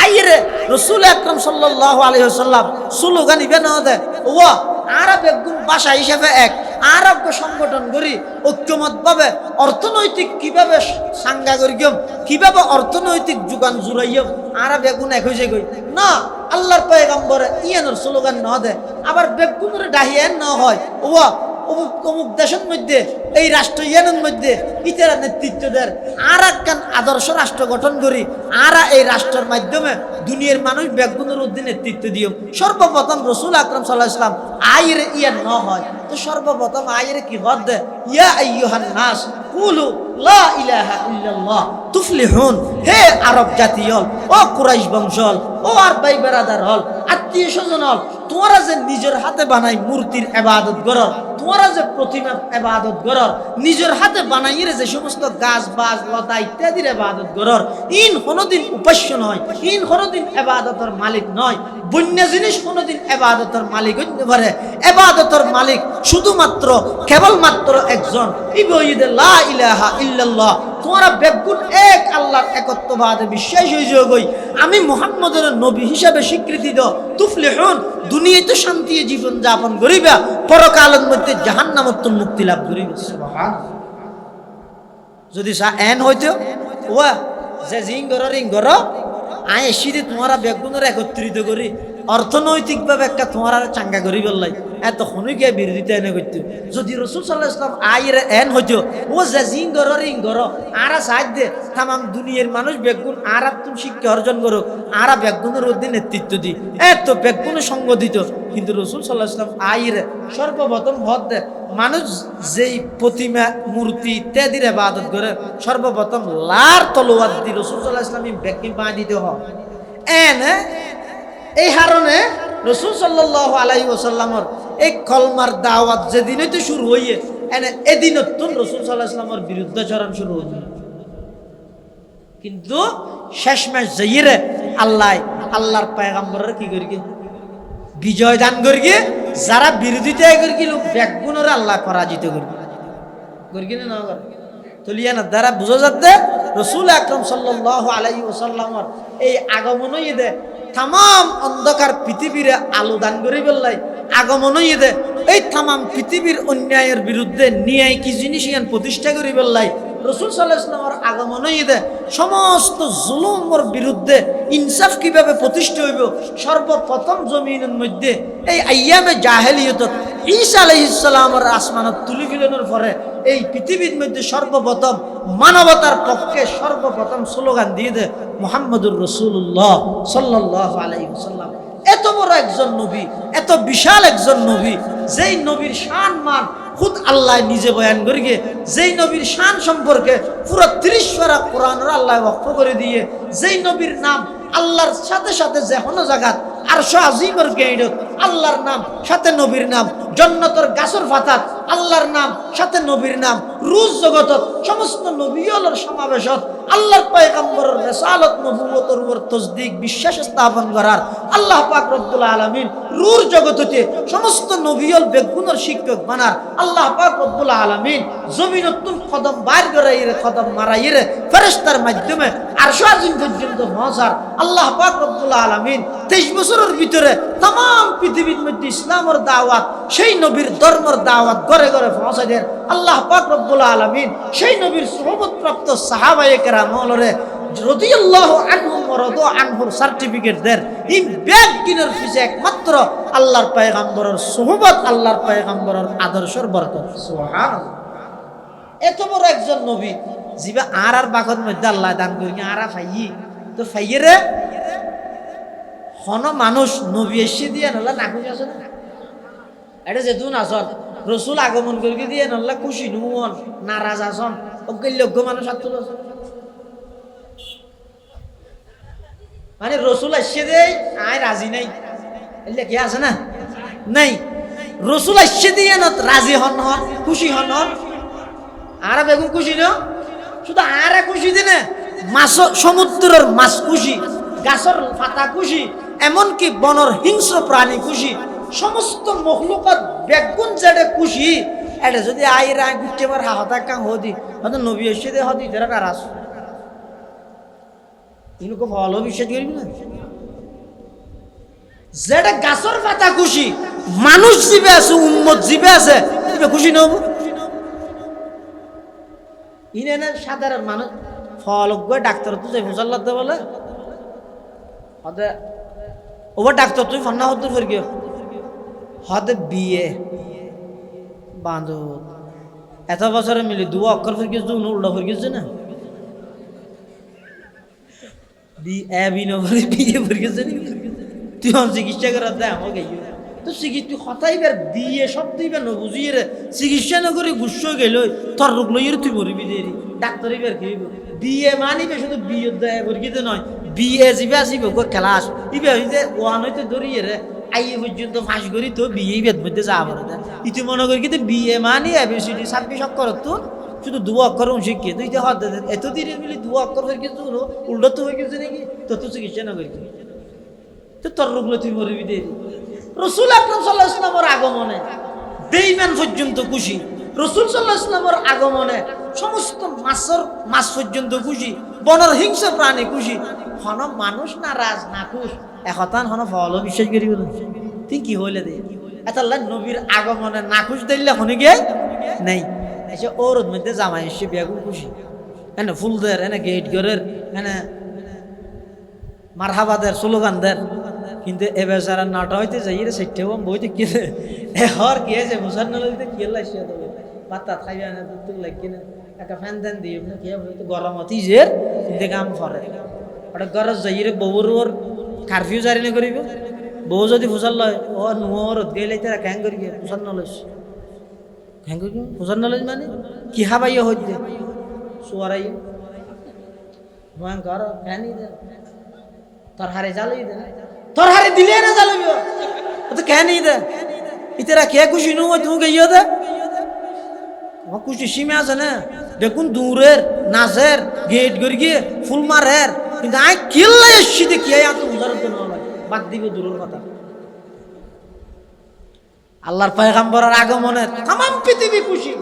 Speaker 1: আইরে রাসূল আকরাম সাল্লাল্লাহু আলাইহি ওয়াসাল্লাম স্লোগান ইবে না দেয় ও আর বেগুন বাসা হিসেবে এক আরোগ্য সংগঠন করি ঐক্যমতভাবে অর্থনৈতিক কিভাবে সাঙ্গা করিম, কিভাবে অর্থনৈতিক যোগান জুড়াইম, আরা বেগুন এক হয়েছে গই না। আল্লাহর পয়গম্বরে ইয়ানোর স্লোগান ন দে, আবার বেগুনের ডাহিয়ান ন হয় ও অমুক অমুক দেশের মধ্যে এই রাষ্ট্র ইয়ানের মধ্যে ইতারা নেতৃত্ব দেয়, আর একখান আদর্শ রাষ্ট্র গঠন করি, আরা এই রাষ্ট্রের মাধ্যমে দুনিয়ার মানুষ বেগুনের উদ্দিন নেতৃত্ব দিও। সর্বপ্রথম রসুল আকরাম সাল্লাল্লাহু আলাইহি ওয়াসাল্লাম আইরে ইয়ান ন হয় তো সর্বপ্রথম আইরে কি হদ দে, ইয়া আইয়ুহান নাস কুলু লা ইলাহা ইল্লাল্লাহ তুফলিহুন। হে আরব জাতি হল, ও কুরাইশ বংশ হল, ও আর ভাই বেরাদার হল, আত্মীয় স্বজন হল, তোমরা যে নিজের হাতে বানাই মূর্তির ইবাদত করো, তোমরা যে প্রতিমার ইবাদত করো, নিজের হাতে বানাইরে যে সমস্ত গাছ বাজ লতা ইত্যাদির ইবাদত করো, ইন কোনোদিন উপাস্য নয়, ইন কোনোদিন ইবাদতের মালিক নয়। বন্য জিনিস কোনোদিন ইবাদতের মালিক হইতে পারে। ইবাদতের মালিক শুধুমাত্র কেবলমাত্র একজন, ইবঈদে লা ইলাহা ইল্লাল্লাহ। তোমরা বেগুন এক আল্লাহর একত্ববাদে বিশ্বাস হয়ে যাগই, আমি মুহাম্মদের নবী হিসাবে স্বীকৃতি দাও, তুফলিহুন। দুনিয়াতে শান্তি জীবন যাপন করিবা, পরকালের মধ্যে জাহান্নামত মুক্তি লাভ করিবে। সুবহানাল্লাহ। যদি এন হইতো ওয়া যে রিং গর আই এসিতে তোমরা বেগুনের একত্রিত করি অর্থনৈতিকভাবে একটা তোমার চাঙ্গা করি বললাই এত খনিকে বিরোধিতা এনে করতো। যদি রসুল সাল্লাল্লাহু আলাইহি ওয়াসাল্লাম আইরে এন হইতো ও যে রিং গর আরা সাহায্য দে তাম দুনিয়ার মানুষ বেগুন আর তুমি শিক্ষা অর্জন করো, আরা বেগুনের অধীনে নেতৃত্ব দি এত বেগুনের সঙ্গ দিত। কিন্তু রসুল সাল্লাল্লাহু আলাইহি ওয়াসাল্লাম আইরে সর্বপ্রথম ভদ দে মানুষ যেই প্রতিমা মূর্তি ইত্যাদির ইবাদত করে সর্বপ্রথম লার তলোয়ার দি রসুল সাল্লাল্লাহু আলাইহি ওয়াসাল্লাম বেগুন পা দিতে হয়। এই কারণে রসুল সাল্লাল্লাহু আলাইহি ওয়াসাল্লামর এই কলমার দাওয়াত যেদিন হইতে শুরু হইয়ে এদিন রসুল সাল্লাল্লাহু আলাইহি ওয়াসাল্লামর বিরুদ্ধাচরণ শুরু হইল। কিন্তু শেষমেশ যাইরে আল্লাহর পয়গম্বরের কি করি বিজয় দান করি, যারা বিরোধিতা করি লোক বেগুনের আল্লাহ পরাজিত করি না তুলিয়া না দ্বারা বুঝা যাচ্ছে রসুল আকরাম সাল্লাল্লাহু আলাইহি ওয়াসাল্লামর এই আগমনই দে তাম অন্ধকার পৃথিবীর আলো দান করে বললাই আগমনই দে এই তাম পৃথিবীর অন্যায়ের বিরুদ্ধে ন্যায় কি জিনিস ইয়ান প্রতিষ্ঠা করি বললাই রসুল সাল্লাল্লাহু আলাইহি ওয়াসাল্লামর আগমনই দে সমস্ত জুলুমের বিরুদ্ধে ইনসাফ কিভাবে প্রতিষ্ঠা হইব। সর্বপ্রথম জমিনের মধ্যে এই আইয়ামে জাহেলিয়ত ঈসা আলাইহিস সালামের আসমানত তুলি ফিলানোর পরে এই পৃথিবীর মধ্যে সর্বপ্রথম মানবতার পক্ষে সর্বপ্রথম স্লোগান দিয়ে দে মুহাম্মদুর রাসূলুল্লাহ সাল্লাল্লাহু আলাইহি ওয়াসাল্লাম। এত বড় একজন নবী, এত বিশাল একজন নবী, যেই নবীর শান মান খুদ আল্লাহ নিজে বয়ান করি গে, যেই নবীর শান সম্পর্কে পুরো 30 পারা কোরআনের আল্লাহ ওয়াক্ফ করে দিয়ে, যেই নবীর নাম আল্লাহর সাথে সাথে যে কোনো জায়গাত আরশ আজিমের গেইডত আল্লাহর নাম সাথে নবীর নাম, জান্নাতের গাছের পাতাত আল্লাহর নাম সাথে নবীর নাম, রুজ জগতত সমস্ত নবীদের সমাবেশত আল্লাহর পয়গম্বরের রিসালাত নবুয়তের উপর তসদিক বিশ্বাস স্থাপন করার আল্লাহ পাক রব্বুল আলামিন রুর জগততে সমস্ত নবীল বেগুনের শিক্ষক বানার আল্লাহ পাক রব্বুল আলামিন জমিনতুল কদম বাইর করাইরে কদম মারাইরে ফেরেশতার মাধ্যমে আরশ আজিম পর্যন্ত পৌঁছার আল্লাহ পাক রব্বুল আলামিন 23 বছরের ভিতরে तमाम পৃথিবীর মধ্যে ইসলামের দাওয়াত সেই নবীর ধর্মের দাওয়াত ঘরে ঘরে পৌঁছায় দেন আল্লাহ পাক রব্বুল আলামিন সেই নবীর সুহবত প্রাপ্ত সাহাবায়ে কেরামরে রাদিয়াল্লাহু আনহুম ওয়া রাদু আনহুর সার্টিফিকেট দেন। এই বেগিনের পিছে একমাত্র আল্লাহর পয়গম্বরের সুহবত, আল্লাহর পয়গম্বরের আদর্শের বরকত। সুবহানাল্লাহ। এত বড় একজন নবী জিবা আর বাখত মধ্যে আল্লাহ দান করি আর ফাইয়ি তো ফাইয়েরে হন মানুষ নবী এসে দিয়ে নল্লা না খুশি আছে না এটা যেতুন আসন রসুল আগমন করি দিয়ে নল্লা খুশি নুন নারাজ আসন অজ্ঞ মানুষ আত্মল আসন মানে রসুল আসছে দেয় আয় রাজি নাই এলে কি আছে না নাই রসুল আসছে দিয়ে না রাজি হন হন খুশি হন হন আর বেগুন খুশি ন শুধু আর খুশি দিনে মাছ সমুদ্রের মাছ খুশি, গাছের পাতা খুশি, এমনকি বনর হিংস্র প্রাণী খুশি, সমস্ত মখলুকাত বেগুন যেটা খুশি এটা যদি আইরা গুটে বার হাতা কাং হদি হয়তো নবী এসে দে হদি যারা নারাজ কিন্তু খুব ভালো বিশ্বাস করবি না যেটা গাছের পাতা খুশি মানুষ জীবে আছে উম্মত জীবে আছে ইবে খুশি নব ইনে না সাধারণ মানুষ ফলজ্ঞ ডাক্তার তো যাই ফুসাল্লাতে বলে হতে ওবার ডাক্তার তুই ফন্না হতে ফের গিয়ে হতে বিয়ে বাঁধো এত বছরে মিলি দু অক্ষর ফের গেছে উল্টা ফের গেছে না বিয়ে ফের গেছে তুই চিকিৎসা করার দেয় আমাকে তো চিকিৎসা হতাই বের বিয়ে সব তুই বের বুঝিয়ে রে চিকিৎসা না করে গুস্স গেল তোর রোগ লইয়ে তুই মরবি দেরি ডাক্তারই বের খেয়ে বিয়ে মানিবে শুধু বিয়ে দেয় বর্গিতে নয় বিয়ে যাবে আসিব ক্লাস ইবে হইতে ওয়ান হইতে ধরিয়ে রে আইয়ে পর্যন্ত ফাঁস করি তো বিয়ে বেদ মধ্যে যা পারে ইতি মনে করি কিন্তু বিয়ে মানি এবিসিডি 26 অক্ষর তো শুধু দু অক্ষর শিখিয়ে তুই যে হতে এত দিনে মিলি দু অক্ষর হয়ে গেছে উল্টো তো হয়ে গেছে নাকি তো তুই চিকিৎসা না করি তো তোর রোগ তুই মরবি দেরি রসুল আকরাম সাল্লাল্লাহু আলাইহি ওয়াসাল্লামের আগমনে বেঈমান পর্যন্ত খুশি রসুল সাল্লাল্লাহু আলাইহি ওয়াসাল্লামের আগমনে সমস্ত মাছ পর্যন্ত খুশি বনের হিংস্র প্রাণী খুশি হন মানুষ নারাজ না খুশ একতান হন ফল বিশ্বাস করি বলুন তুই কি হইলে দে এত নবীর আগমনে না খুশ দিলে হনে গে নাই এসে ওর মধ্যে জামাই এসে বেগুন খুশি এনে ফুলদের এনে গেট ঘরের এনে মারহাবাদের স্লোগানদের কিন্তু এ বেচারা নাটা হইতে যাই রে সেটে বইতে কি এ হর কি আছে মুসার নলতে কি লাইছে দেবে পাতা খাইয়া না দুধ লাগি না একটা ফ্যান দেন দিই না কি হইতে গরম হতি যে কিন্তু কাম করে ওটা গরজ যাই রে বউর ওর কারফিউ জারি না করিব বউ যদি ফুসাল লয় ও নুয়ার গেলাইতে ক্যাং করি ফুসার নলস ক্যাং করি ফুসার নলস মানে কি হাবাইয়া হইতে সুয়ারাই নুয়াং কর ফ্যানই দে তোর হারে জ্বালাই দে তোর হারে দিলে না জ্বালাবি তো কেন দে ইতেরা কে খুশি নু তুমি গিয়ে দে আমার খুশি সীমে আছে না দেখুন দূরের নাচের গেট গড়ি গিয়ে ফুল মারের কিন্তু আই কিল্লা এসছি দেখি এত উদাহরণ তো নয় বাদ দিব দূরের কথা আল্লাহর পয়গম্বরের আগমনে তাম পৃথিবী খুশি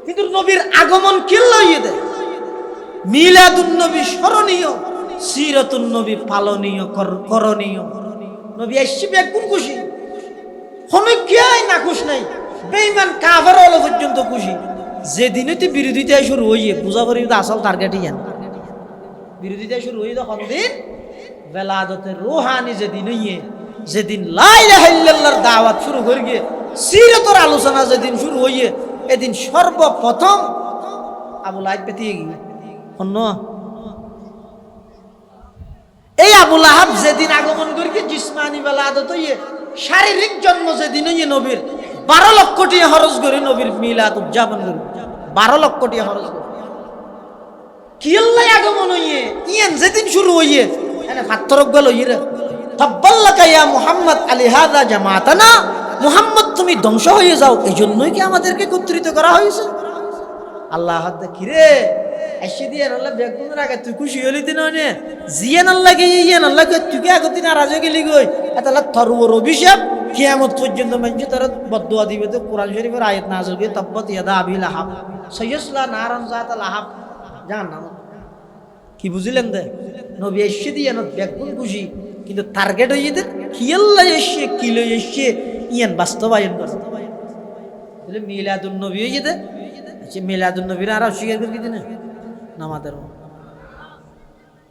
Speaker 1: কিন্তু নবীর আগমন কিল্লা হইয়ে দেয় মিলাদুন নবী স্মরণীয় সিরাতুন নবী পালনীয় করণীয় নবী এসছি বেগুন খুশি হনে কেই না খুশ নাই বেঈমান কাফের হলো পর্যন্ত খুশি যেদিনই বিরোধিতা শুরু হইয়ে পূজা করি আসল টার্গেটই জান বিরোধিতা শুরু হইয়ে তখন দিন বেলাদতের রুহানি যেদিন লা ইলাহা ইল্লাল্লাহর দাওয়াত শুরু করি গিয়ে সিরাতের আলোচনা যেদিন শুরু হইয়ে এদিন সর্বপ্রথম আবু লাহাব পেতিয়ে গিয়ে অন্য এই আবু লাহাব যেদিন আগমন করি জিসমানি বেলাদত হইয়ে শারীরিক জন্ম যেদিন হইয়ে নবীর 12 লক্ষ টাকা খরচ করে নবীর মিলাদ উদযাপন করি 12 লক্ষ টাকা খরচ করে কি আল্লাহ আগমন হইয়ে ইয়ান যেদিন শুরু হইয়ে এনে পাথরক গেল ইরে তাব্বাল্লাকা ইয়া মুহাম্মদ আলী হাযা জামাতানা মুহাম্মদ তুমি ধ্বংস হয়ে যাও এজন্যই কি আমাদেরকে একত্রিত করা হয়েছে আল্লাহ হাত কিরে এসে দিয়ে আল্লাহ বেগুন রাখে তুই খুশি হলি দিন নে জিয়ান আল্লাহ কে ইয়ান আল্লাহ কে তুই কে আগতি নারাজ হয়ে গেলি গই এতলা তরুর অভিশাপ কিয়ামত পর্যন্ত মানুষ তারা বদদুয়া দিবে তো কোরআন শরীফের আয়াত নাযিল হবে তাব্বাত ইয়াদা আবি লাহাব সায়াসলা নারান যাতা লাহাব জাহান্নাম কি বুঝিলেন দে নবী এসে দিয়ে না বেগুন খুশি কিন্তু টার্গেট হয়ে যেতে কি আল্লাহ এসে কি লই এসে ইয়ান বাস্তবায়ন করে তাহলে মিলাদুন নবী হয়ে যেতে আচ্ছা মিলাদুন নবীর আর অস্বীকার করে কি দিন নামাদের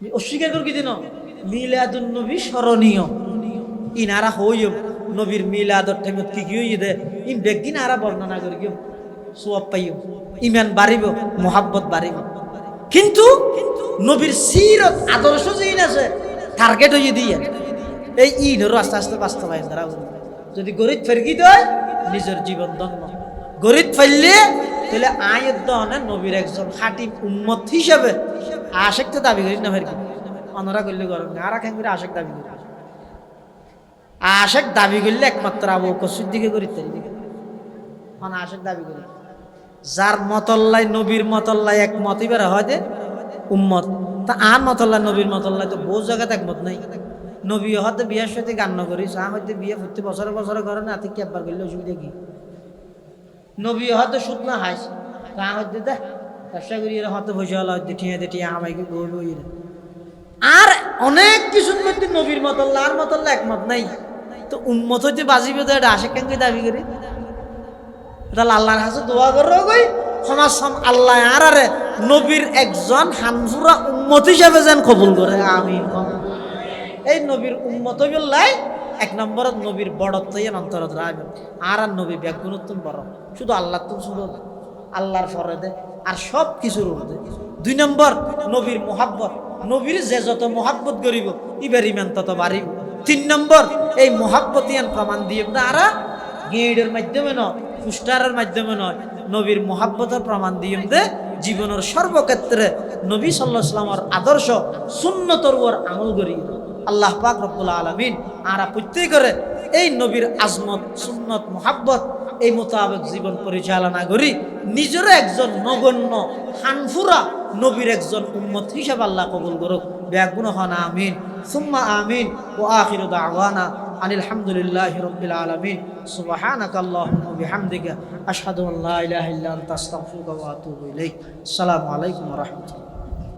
Speaker 1: অস্বীকার করে কি দিন মিলাদুন নবী স্মরণীয় ইনারা হইব নবীর মিলাদর টাইমত কি কি হয়ে দে ইন বেগিন আরা বর্ণনা করি কেউ সওয়াব পাইব ঈমান বাড়িব মোহাব্বত বাড়িব কিন্তু নবীর সিরত আদর্শ যেইন আছে টার্গেট হয়ে দিয়ে এই ইনরও আস্তে আস্তে বাস্তবায়ন করা যদি গরিব ফেরকি দেয় নিজের জীবন ধন্য গরিব ফেললে তাহলে আয়ের দহনে নবীর একজন খাঁটি উম্মত হিসাবে আশেক তো দাবি করি না ফেরকি অনরা করলে গরম না আর কেন করে আশেক দাবি করি আশেক দাবি করলে একমাত্র আবু বকর সিদ্দিকে করি মানে আশেক দাবি করি যার মতল্লাই নবীর মতল্লাই একমত এবার হয় যে উম্মত তা আর মতল্লাই নবীর মতল্লাই তো বহু জায়গাতে একমত নাই নবী হতে বিয়ের সাথে গান করি চা হইতে বিয়ে প্রতি বছরে বছরে করে না ঠিক একবার করলে অসুবিধা কি নবী হয়তো সুদ না হাইস তা হইতে দে ব্যবসা করি হতে বসে হলো হইতে ঠিয়ে আমাকে বই আর অনেক কিছুর মধ্যে নবীর মতল্লা আর মতল্লা একমত নাই তো উম্মত হইতে বাজিবে তো এটা আশেক কেন দাবি করি তাহলে আল্লাহর কাছে দোয়া করো কই সমাজ আল্লাহ আরে নবীর একজন হানফুরা উম্মত হিসাবে যেন কবুল করে আমিন। এই নবীর উম্মত বিল্লাহ এক নম্বরত নবীর বড়ত্ব ইয়ে অন্তরত রাখবেন আর নবী ব্যাগুণোত্তম বড় শুধু আল্লাহ তুমি শুধু আল্লাহর ফরে দে আর সব কিছুর উর্ধে। 2 নম্বর নবীর মোহাব্বত, নবীর যে যত মোহাব্বত করিব ইবার ইমান তত বাড়িব। 3 নম্বর এই মোহাব্বত ইয়ান প্রমাণ দিয়ে আর গেটের মাধ্যমে নয় পুস্টারের মাধ্যমে নয় নবীর মোহাব্বতের প্রমাণ দিয়ে দে জীবনের সর্বক্ষেত্রে নবী সাল্লাল্লাহু আলাইহি ওয়াসাল্লামের আদর্শ সুন্নতর উপর আমল করি। আল্লাহ পাক রব্বুল আলামিন আরা প্রত্যেকের এই নবীর আজমত সুন্নত মোহাব্বত এই মোতাবেক জীবন পরিচালনা করি নিজের একজন নগণ্য হানফুরা নবীর একজন উম্মত হিসাবে আল্লাহ কবুল করুক বেগুন হন আমিন সুম্মা আমিন ও আখিরু দাওয়ানা আনিল হামদুলিল্লাহি রাব্বিল আলামিন সুবহানাকাল্লাহুম্মা বিহামদিকা আশহাদু আল্লা ইলাহা ইল্লা আনতা আস্তাগফিরুকা ওয়া আতুবু ইলাইক। আসসালামু আলাইকুম ওয়া রাহমাতুল্লাহ।